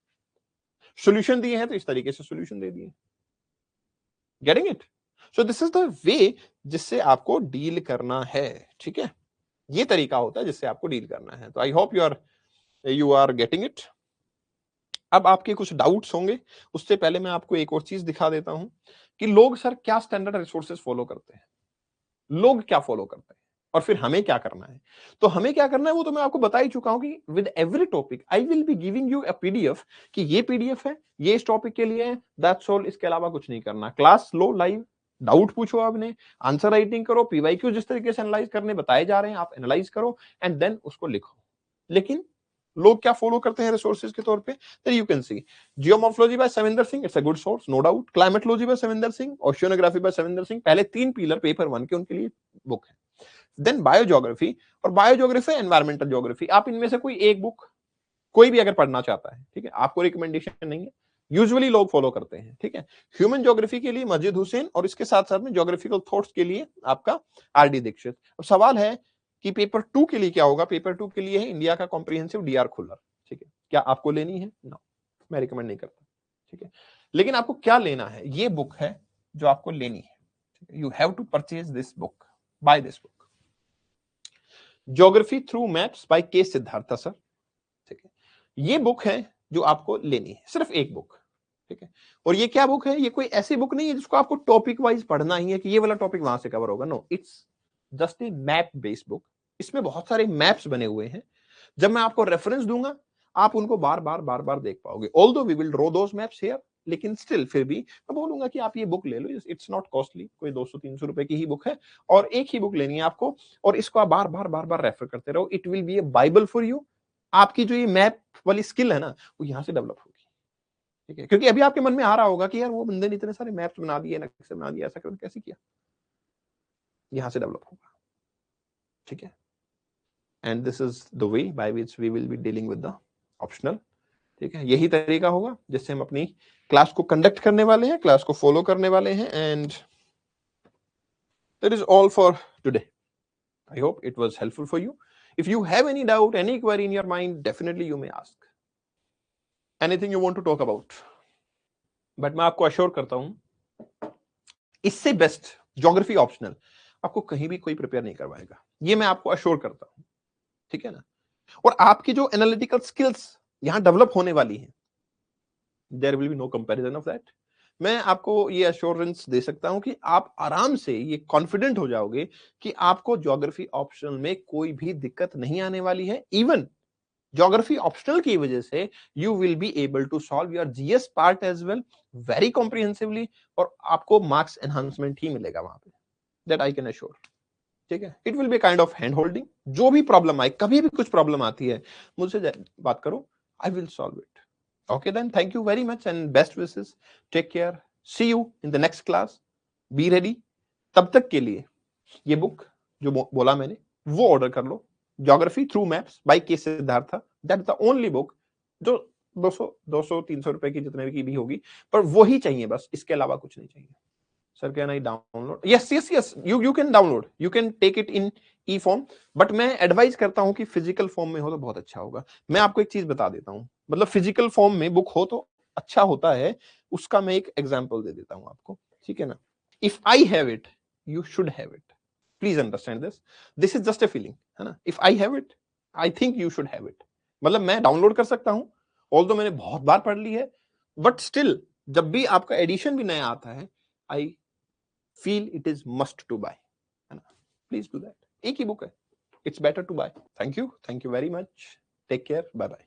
सॉल्यूशन दिए हैं तो इस तरीके से सॉल्यूशन दे दिए। Getting it? So this is the वे जिससे आपको डील करना है, ठीक है। ये तरीका होता है जिससे आपको डील करना है। तो I hope you are getting it. अब आपके कुछ डाउट्स होंगे, उससे पहले मैं आपको एक और चीज दिखा देता हूं कि लोग सर क्या स्टैंडर्ड रिसोर्सेज फॉलो करते हैं, लोग क्या फॉलो करते हैं और फिर हमें क्या करना है। तो हमें क्या करना है वो तो मैं आपको बता ही चुका हूं कि with every topic I will be giving you a PDF, कि ये पीडीएफ है, ये इस टॉपिक के लिए है, दैट्स ऑल। इसके अलावा कुछ नहीं करना। क्लास लो लाइव, डाउट पूछो आपने, आंसर राइटिंग करो, पीवाईक्यू जिस तरीके से एनालाइज करने बताए जा रहे हैं आप एनालाइज करो एंड देन उसको लिखो। लेकिन लोग क्या फॉलो करते हैं रिसोर्सेज के तौर पे? Then you can see geomorphology by Savinder Singh, it's a good source no doubt. Climatology by Savinder Singh, oceanography by Savinder Singh, पहले 3 पिलर पेपर 1 के उनके लिए बुक है। देन बायोज्योग्राफी, और बायोज्योग्राफी एनवायरमेंटल ज्योग्राफी, आप इनमें से कोई एक बुक कोई भी अगर पढ़ना चाहता है, ठीक है, आपको रिकमेंडेशन नहीं है, यूजुअली लोग फॉलो करते हैं, ठीक है। ह्यूमन ज्योग्राफी के लिए मस्जिद हुसैन, और इसके साथ साथ में ज्योग्राफिकल थॉट्स के लिए आपका आरडी दीक्षित। अब सवाल है कि पेपर 2 के लिए क्या होगा? पेपर 2 के लिए है इंडिया का कॉम्प्रिहेंसिव डीआर खुल्लर, ठीक है। क्या आपको लेनी है? नो, मैं रिकमेंड नहीं करता, ठीक है। लेकिन आपको क्या लेना है? ये बुक है जो आपको लेनी है। You have to purchase this book, buy this book, geography through maps by K Siddharth sir, ठीक है। ये बुक है जो आपको लेनी है, सिर्फ एक बुक, ठीक है। और ये क्या बुक है? ये कोई ऐसी बुक नहीं है जिसको आपको टॉपिक वाइज पढ़ना ही है कि ये वाला टॉपिक वहां से कवर होगा। No, it's just a map based book. इसमें बहुत सारे मैप्स बने हुए हैं। जब मैं आपको रेफरेंस दूंगा आप उनको बार बार बार बार देख पाओगे। Although we will draw those maps here, लेकिन स्टिल फिर भी मैं बोलूंगा कि आप ये बुक ले लो। इट्स नॉट कॉस्टली, कोई 200-300 रुपए की ही बुक है और एक ही बुक लेनी है आपको, और इसको आप बार बार बार बार रेफर करते रहो। It will be A Bible for you. आपकी जो ये मैप वाली स्किल है ना वो यहां से डेवलप होगी, ठीक है। क्योंकि अभी आपके मन में आ रहा होगा कि यार वो बंदे ने इतने सारे मैप्स बना दिए, नक्शे बना दिए, ऐसा कैसे किया? यहां से डेवलप होगा, ठीक है। And this is the way by which we will be dealing with the optional, ठीक है। यही तरीका होगा जिससे हम अपनी क्लास को कंडक्ट करने वाले हैं, क्लास को फॉलो करने वाले हैं। And that is all for today. I hope it was helpful for you. If you have any doubt, any query in your mind, definitely you may ask. Anything you want to talk about? But मैं आपको assure करता हूं, इससे best geography optional आपको कहीं भी कोई prepare नहीं करवाएगा, ये मैं आपको अश्योर करता हूं, ठीक है ना। और आपकी जो एनालिटिकल स्किल्स यहां डेवलप होने वाली है, there will be no comparison of that. मैं आपको ये अश्योरेंस दे सकता हूं कि आप आराम से ये कॉन्फिडेंट हो जाओगे कि आपको ज्योग्राफी ऑप्शनल में कोई भी दिक्कत नहीं आने वाली है। इवन ज्योग्राफी ऑप्शनल की वजह से you will be able to solve your GS part as well very comprehensively, और आपको मार्क्स एनहांसमेंट ही मिलेगा वहां पे, दैट आई कैन अश्योर। ठीक है, it will be kind of hand holding. जो भी प्रॉब्लम आए, कभी भी कुछ प्रॉब्लम आती है, मुझसे बात करो, I will solve it. Okay, then thank you very much and best wishes. Take care. See you in the next class. Be ready. तब तक के लिए ये बुक जो बोला मैंने वो ऑर्डर कर लो, ज्योग्राफी थ्रू मैप्स बाय के Siddhartha. That is the only book जो 200-300 रुपए की जितने की भी होगी, पर वो ही चाहिए बस, इसके अलावा कुछ नहीं चाहिए। Sir can I download? Yes yes yes, you can download, you can take it in e form, but मैं एडवाइज करता हूं कि फिजिकल फॉर्म में हो तो बहुत अच्छा होगा। मैं आपको एक चीज बता देता हूं, मतलब फिजिकल फॉर्म में बुक हो तो अच्छा होता है, उसका मैं एक एग्जांपल दे देता हूं आपको, ठीक है ना। If I have it, you should have it. Please understand this, this is just a feeling, है ना। If I have it, I think you should have it. मतलब मैं डाउनलोड कर सकता हूं, ऑल्दो मैंने बहुत बार पढ़ ली है, बट स्टिल जब भी आपका एडिशन भी नया आता है, आई feel it is must to buy, है ना। प्लीज डू दैट, एक ही बुक है, it's better to buy. Thank you very much, take care, bye bye.